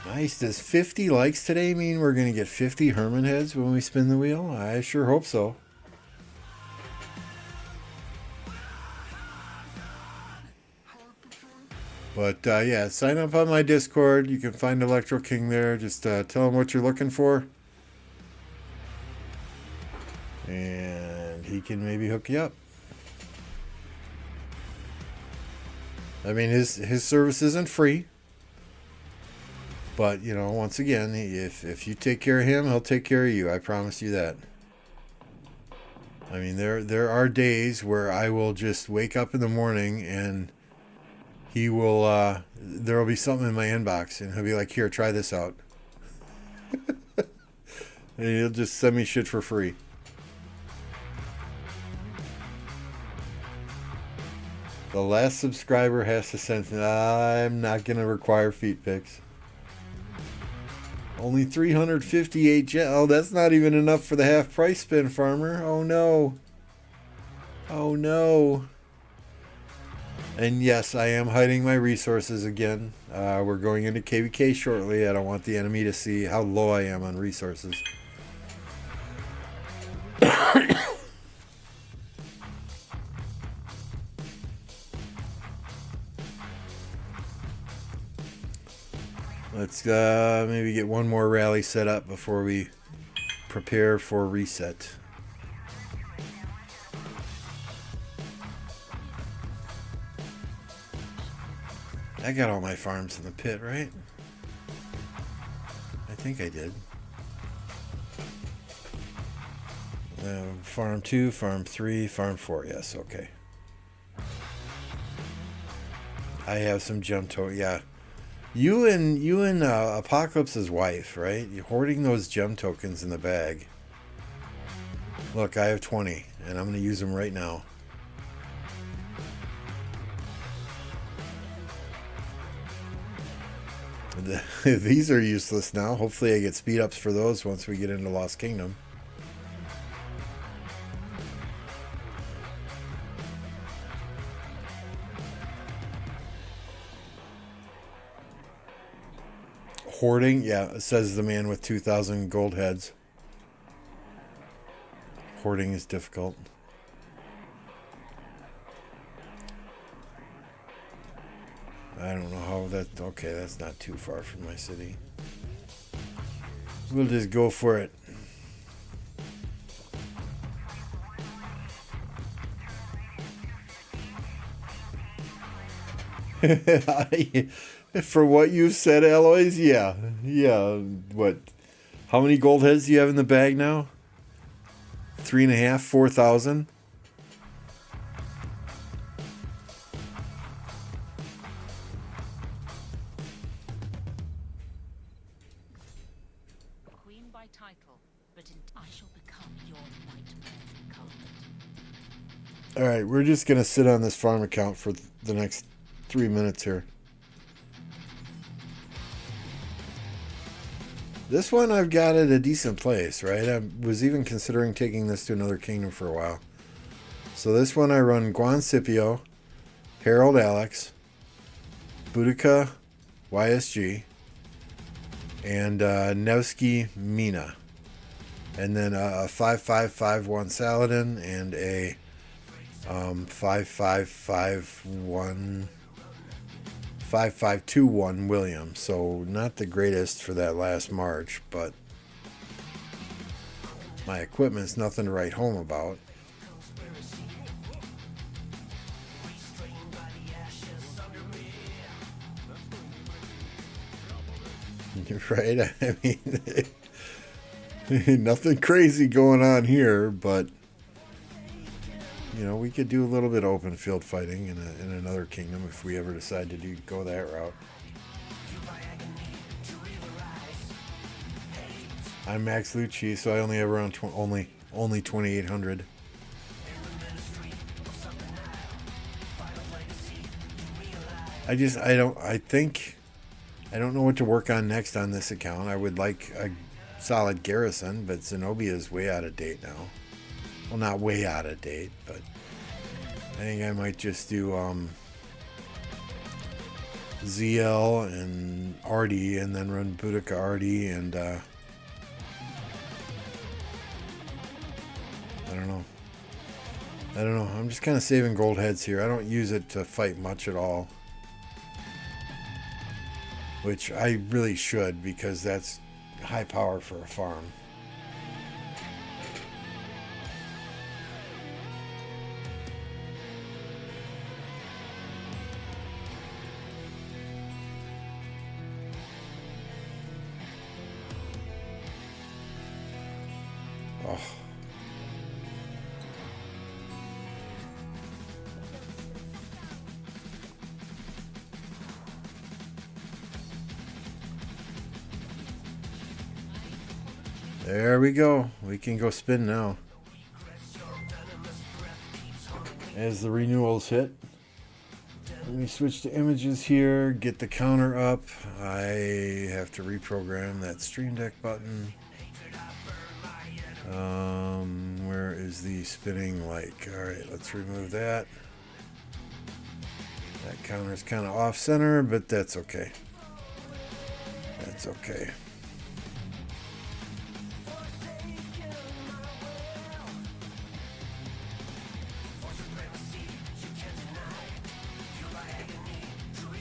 Nice. Does 50 likes today mean we're going to get 50 Hermann heads when we spin the wheel? I sure hope so. But yeah, sign up on my Discord. You can find Electro King there. Just tell him what you're looking for. And he can maybe hook you up. I mean, his service isn't free. But, you know, once again, if you take care of him, he'll take care of you. I promise you that. I mean, there are days where I will just wake up in the morning and he will, there will be something in my inbox and he'll be like, here, try this out. And he'll just send me shit for free. The last subscriber has to send. I'm not going to require feet pics. Only 358 jet. Oh, that's not even enough for the half price spin, Farmer. Oh, no. Oh, no. And yes, I am hiding my resources again. We're going into KVK shortly. I don't want the enemy to see how low I am on resources. Let's maybe get one more rally set up before we prepare for reset. I got all my farms in the pit, right? I think I did. Farm 2, Farm 3, Farm 4. Yes, okay. I have some gem token. Yeah, you and Apocalypse's wife, right? You're hoarding those gem tokens in the bag. Look, I have 20, and I'm gonna use them right now. These are useless now. Hopefully I get speed ups for those once we get into Lost Kingdom. Hoarding, yeah, says the man with 2,000 gold heads. Hoarding is difficult. I don't know how that... Okay, that's not too far from my city. We'll just go for it. For what you said, Alloys, yeah. Yeah, what? How many gold heads do you have in the bag now? 3.5, 4,000? Queen by title, but I shall become your nightmare incarnate. Alright, we're just going to sit on this farm account for the next 3 minutes here. This one I've got at a decent place, right? I was even considering taking this to another kingdom for a while. So this one I run Guan Scipio, Harold Alex, Boudica YSG, and Nevsky Mina. And then a 5551 Saladin and a 5521 William. So not the greatest for that last march, but my equipment's nothing to write home about. Right? I mean, nothing crazy going on here, but you know, we could do a little bit of open field fighting in another kingdom if we ever decide to go that route. I'm Max Lucci, so I only have around only 2,800. I don't know what to work on next on this account. I would like a solid garrison, but Zenobia is way out of date now. Well, not way out of date, but I think I might just do ZL and RD and then run Boudica RD and I don't know. I'm just kind of saving gold heads here. I don't use it to fight much at all, which I really should, because that's high power for a farm. Oh. There we go. We can go spin now. As the renewals hit. Let me switch to images here, get the counter up. I have to reprogram that Stream Deck button. Where is the spinning like? Alright, let's remove that. That counter's kind of off center, but that's okay. That's okay.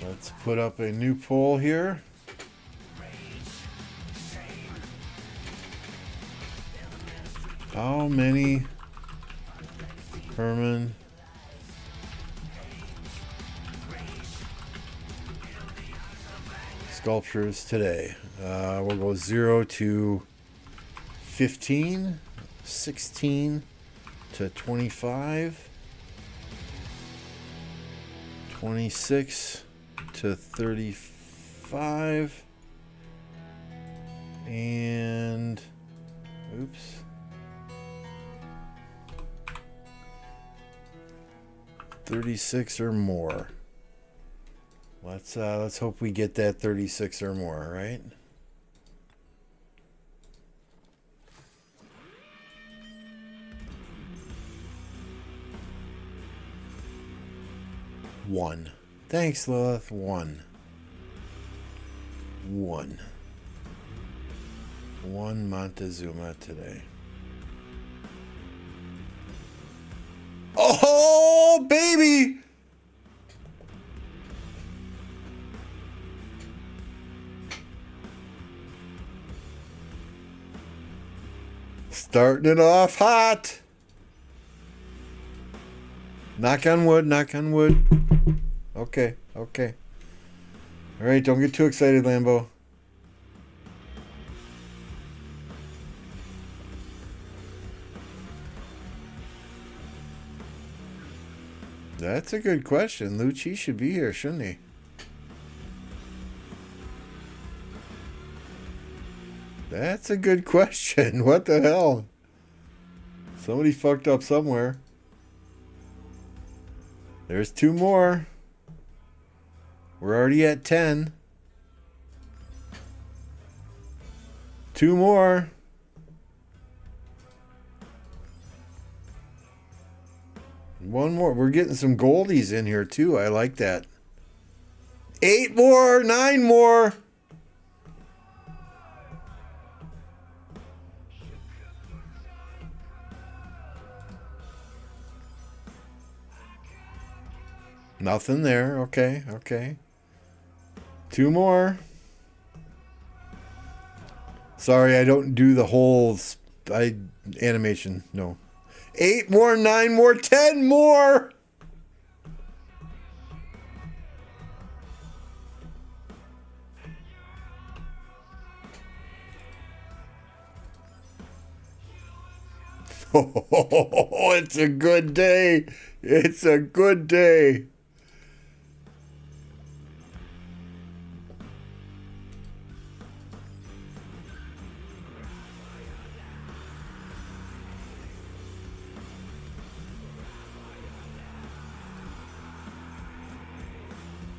Let's put up a new poll here. How many Hermann sculptures today? We'll go 0 to 15, 16 to 25, 26 to 35. And oops. 36 or more. Let's hope we get that 36 or more, right? One. Thanks, Lilith. One Montezuma today. Oh, baby! Starting it off hot. Knock on wood, knock on wood. Okay, okay. All right, don't get too excited, Lambo. That's a good question. Lucci should be here, shouldn't he? That's a good question. What the hell? Somebody fucked up somewhere. There's 2 more. We're already at 10. 2 more. One more. We're getting some goldies in here too. I like that. 8 more. 9 more. Nothing there. Okay, okay. 2 more. Sorry, I don't do the whole animation. No. 8 more, 9 more, 10 more. Oh, it's a good day. It's a good day.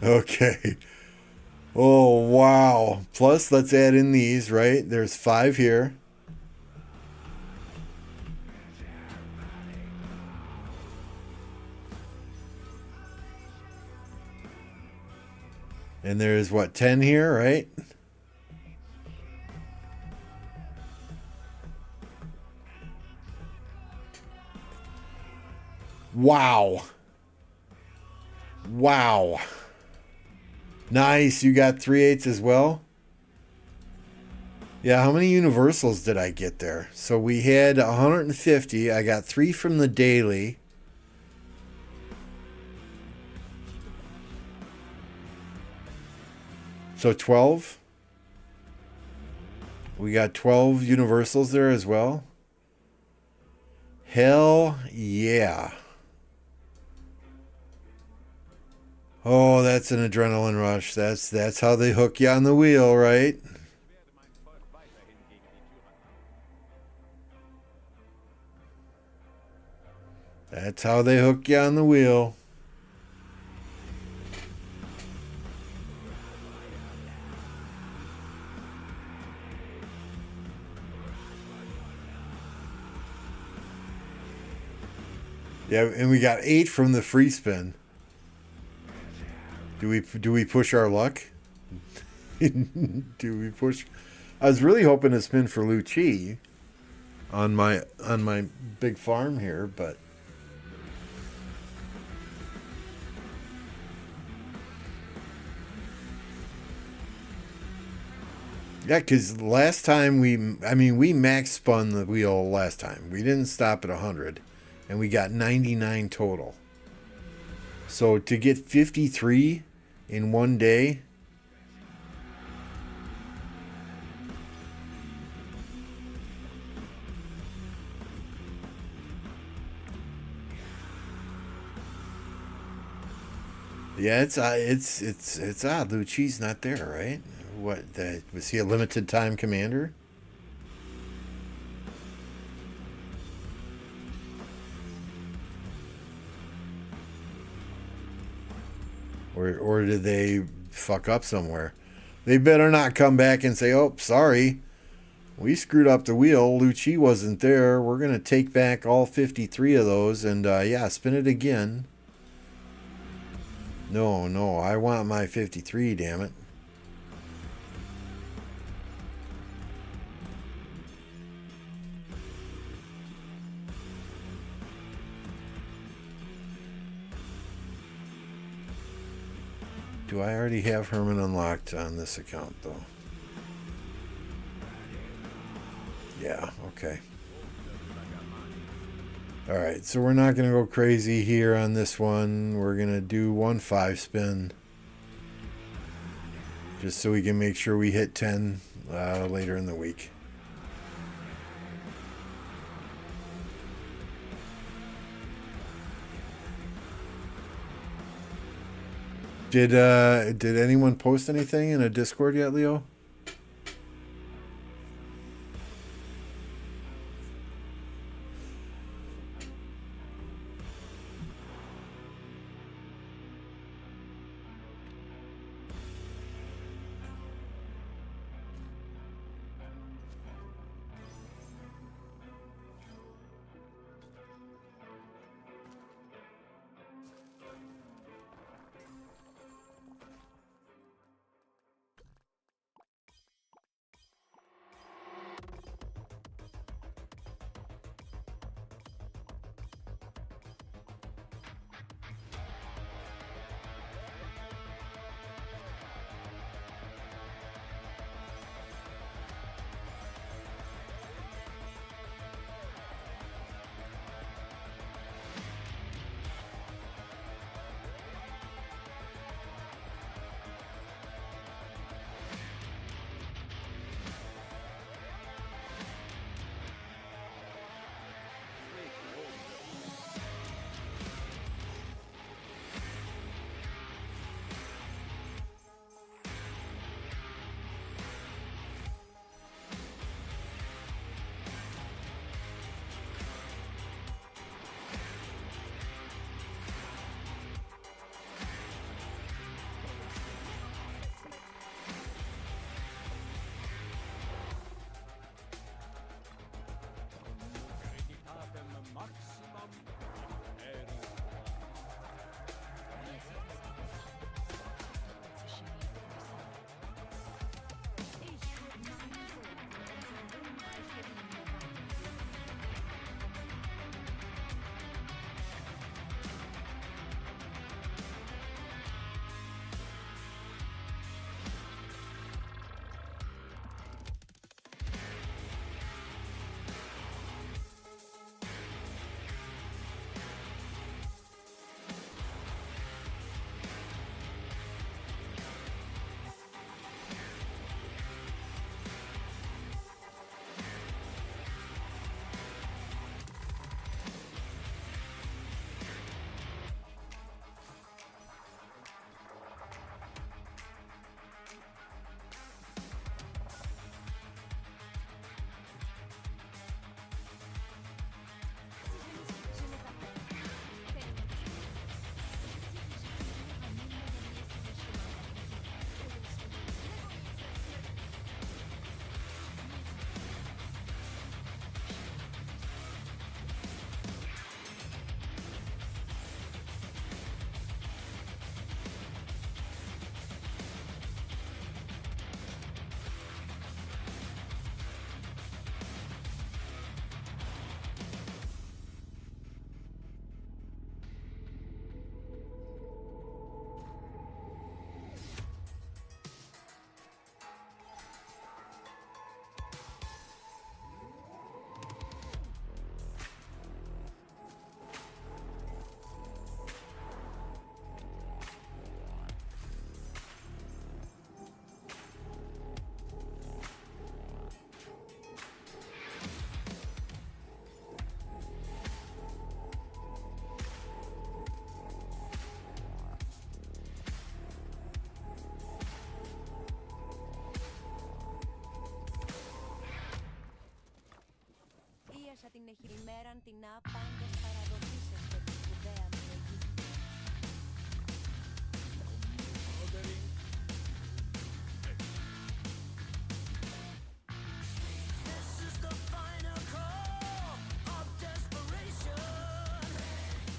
Okay. Oh, wow. Plus, let's add in these, right? There's 5 here. And there's, what, 10 here, right? Wow. Wow. Nice. You got 3/8 as well? Yeah, how many universals did I get there? So we had 150. I got 3 from the daily. So 12. We got 12 universals there as well. Hell yeah. Oh, that's an adrenaline rush. That's how they hook you on the wheel, right? That's how they hook you on the wheel. Yeah, and we got 8 from the free spin. Do we push our luck? Do we push? I was really hoping to spin for Lucci on my big farm here, but yeah, because last time we max spun the wheel last time. We didn't stop at 100, and we got 99 total. So to get 53 in one day, Yeah, it's odd. Lucci's not there, right? What? Was he a limited time commander? Or did they fuck up somewhere? They better not come back and say, "Oh, sorry, we screwed up the wheel. Lucci wasn't there. We're gonna take back all 53 of those and yeah, spin it again." No, no, I want my 53. Damn it. Do I already have Herman unlocked on this account though? Yeah, okay. Alright, so we're not going to go crazy here on this one. We're going to do 1 5-spin. Just so we can make sure we hit 10 later in the week. Did anyone post anything in a Discord yet, Leo? Έζησα την εχειρημέραν την άπαντος παραδοτήσεστε τη σπουδαία μου λογή. This is the final call of desperation.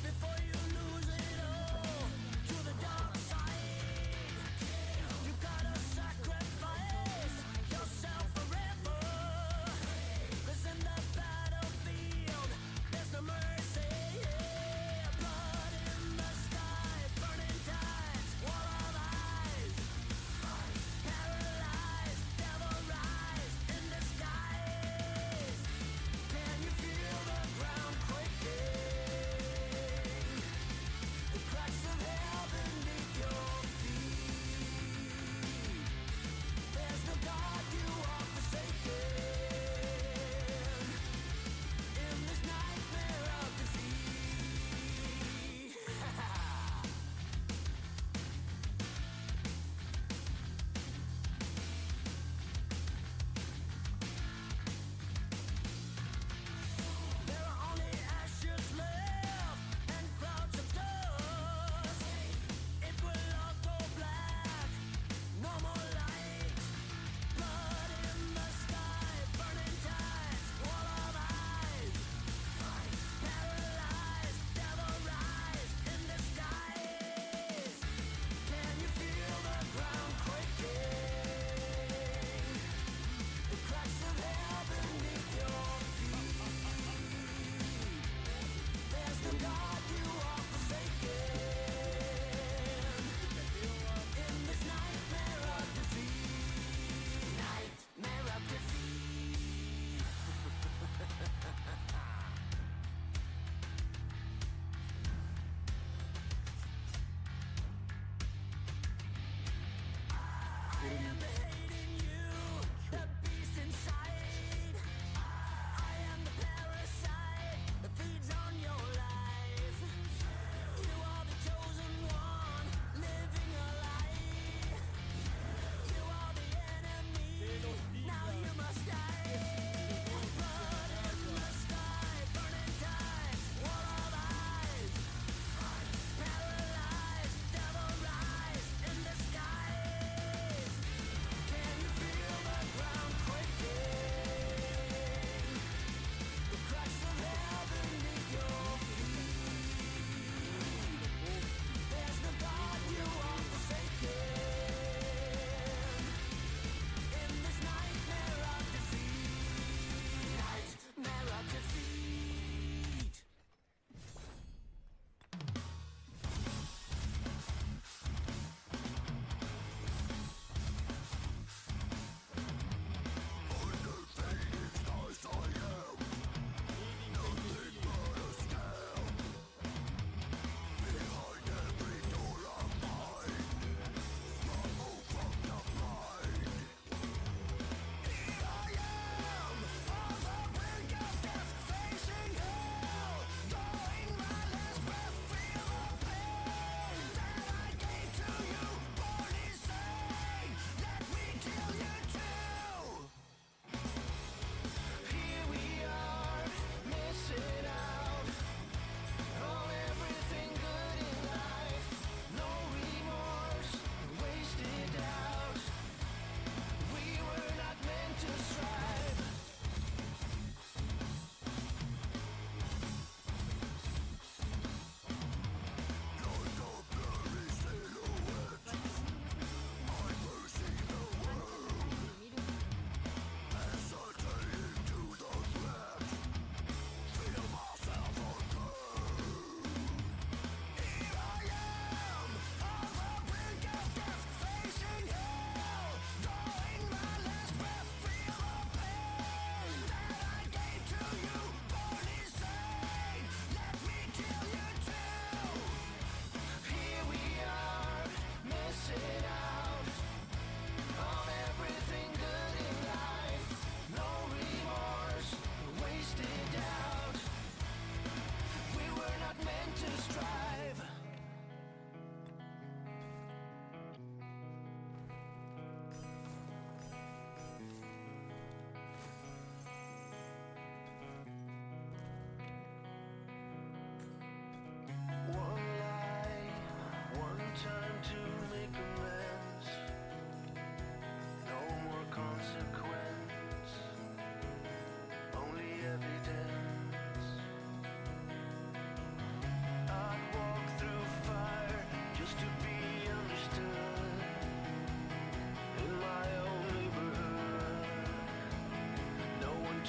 Before you lose it all to the dark side, you gotta sacrifice yourself forever. 'Cause in the battlefield, there's no mercy. Blood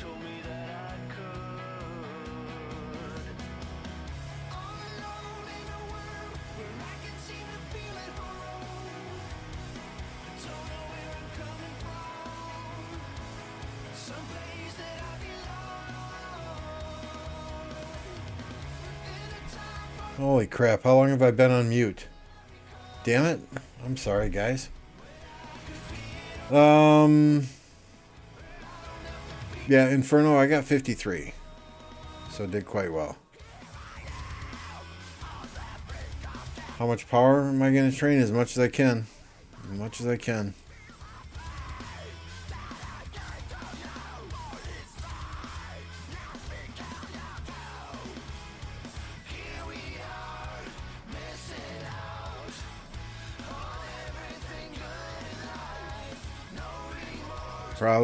told me that I could. All alone in a world where I can seem to feel at home. Don't know where I'm coming from. Someplace that I belong. Holy crap, how long have I been on mute? Damn it. I'm sorry, guys. Yeah, Inferno, I got 53. So did quite well. How much power am I going to train? As much as I can. As much as I can.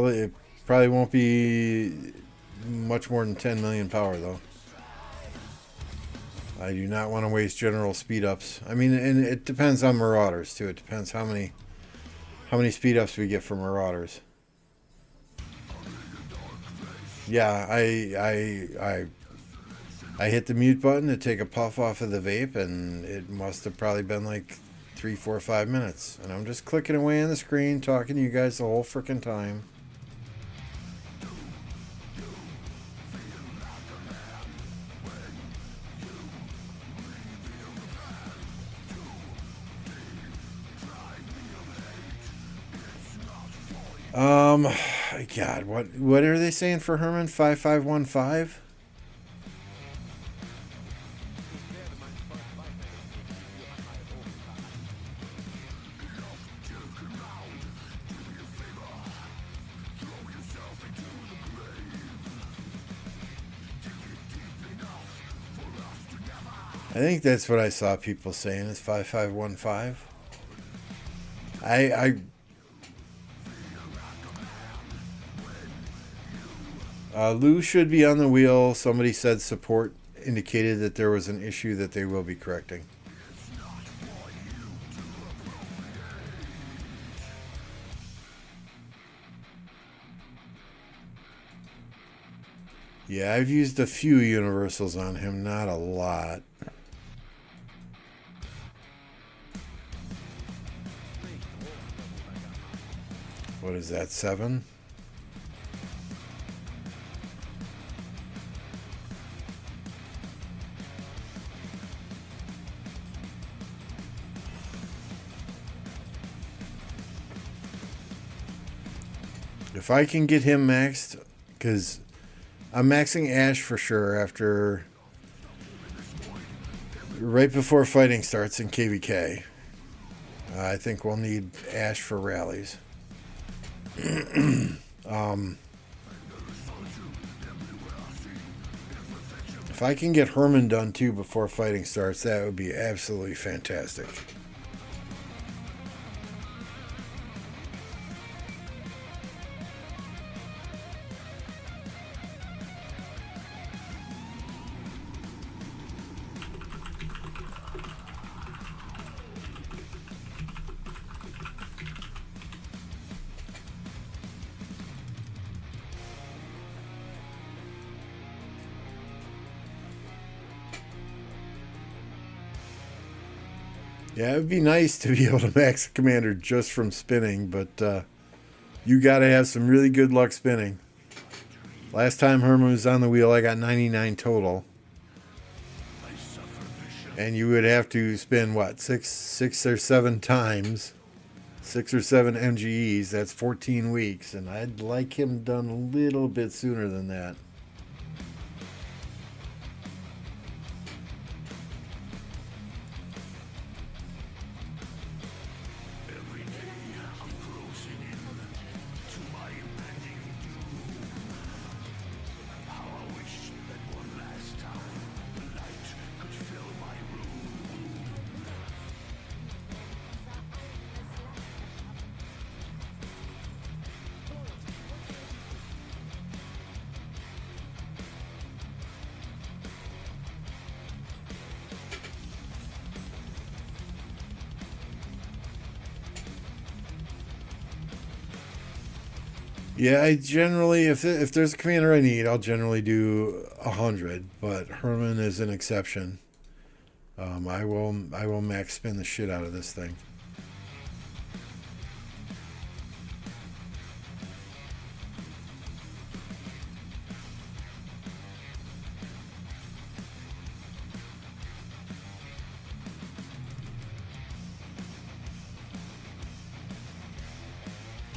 It probably won't be much more than 10 million power though. I do not want to waste general speed ups. I mean, and it depends on Marauders too. It depends how many speed ups we get for Marauders. Yeah, I hit the mute button to take a puff off of the vape, and it must have probably been like 3, 4, 5 minutes. And I'm just clicking away on the screen, talking to you guys the whole freaking time. God, what are they saying for Hermann? 5515? I think that's what I saw people saying is 5515. Lou should be on the wheel. Somebody said support indicated that there was an issue that they will be correcting. Yeah, I've used a few universals on him, not a lot. What is that, 7? If I can get him maxed, because I'm maxing Ash for sure after, right before fighting starts in KVK. I think we'll need Ash for rallies. If I can get Hermann done too before fighting starts, that would be absolutely fantastic. Yeah, it would be nice to be able to max a commander just from spinning, but you got to have some really good luck spinning. Last time Hermann was on the wheel, I got 99 total. And you would have to spin, what, six or seven times? 6 or 7 MGEs, that's 14 weeks. And I'd like him done a little bit sooner than that. Yeah, I generally, if there's a commander I need, I'll generally do 100. But Herman is an exception. I will max spin the shit out of this thing.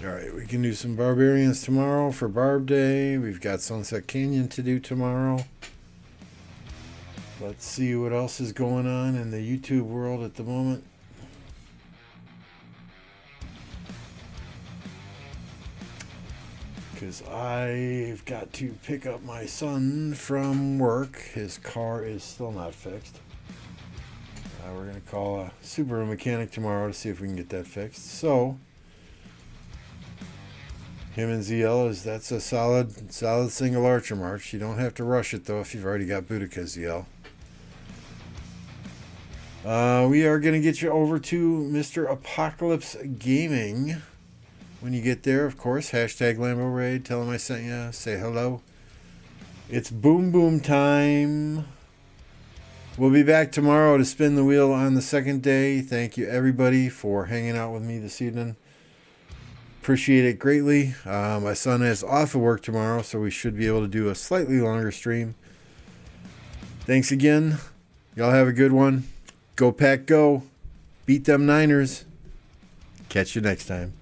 Alright, we can do some barbarians tomorrow for Barb Day. We've got Sunset Canyon to do tomorrow. Let's see what else is going on in the YouTube world at the moment. Because I've got to pick up my son from work. His car is still not fixed. We're going to call a Subaru mechanic tomorrow to see if we can get that fixed. So, him and ZL that's a solid single archer march. You don't have to rush it though if you've already got Boudica ZL. We are going to get you over to Mr. Apocalypse Gaming. When you get there, of course, hashtag Lambo Raid. Tell him I sent you. Say hello. It's boom boom time. We'll be back tomorrow to spin the wheel on the second day. Thank you everybody for hanging out with me this evening. Appreciate it greatly. My son is off of work tomorrow, so we should be able to do a slightly longer stream. Thanks again. Y'all have a good one. Go Pack Go. Beat them Niners. Catch you next time.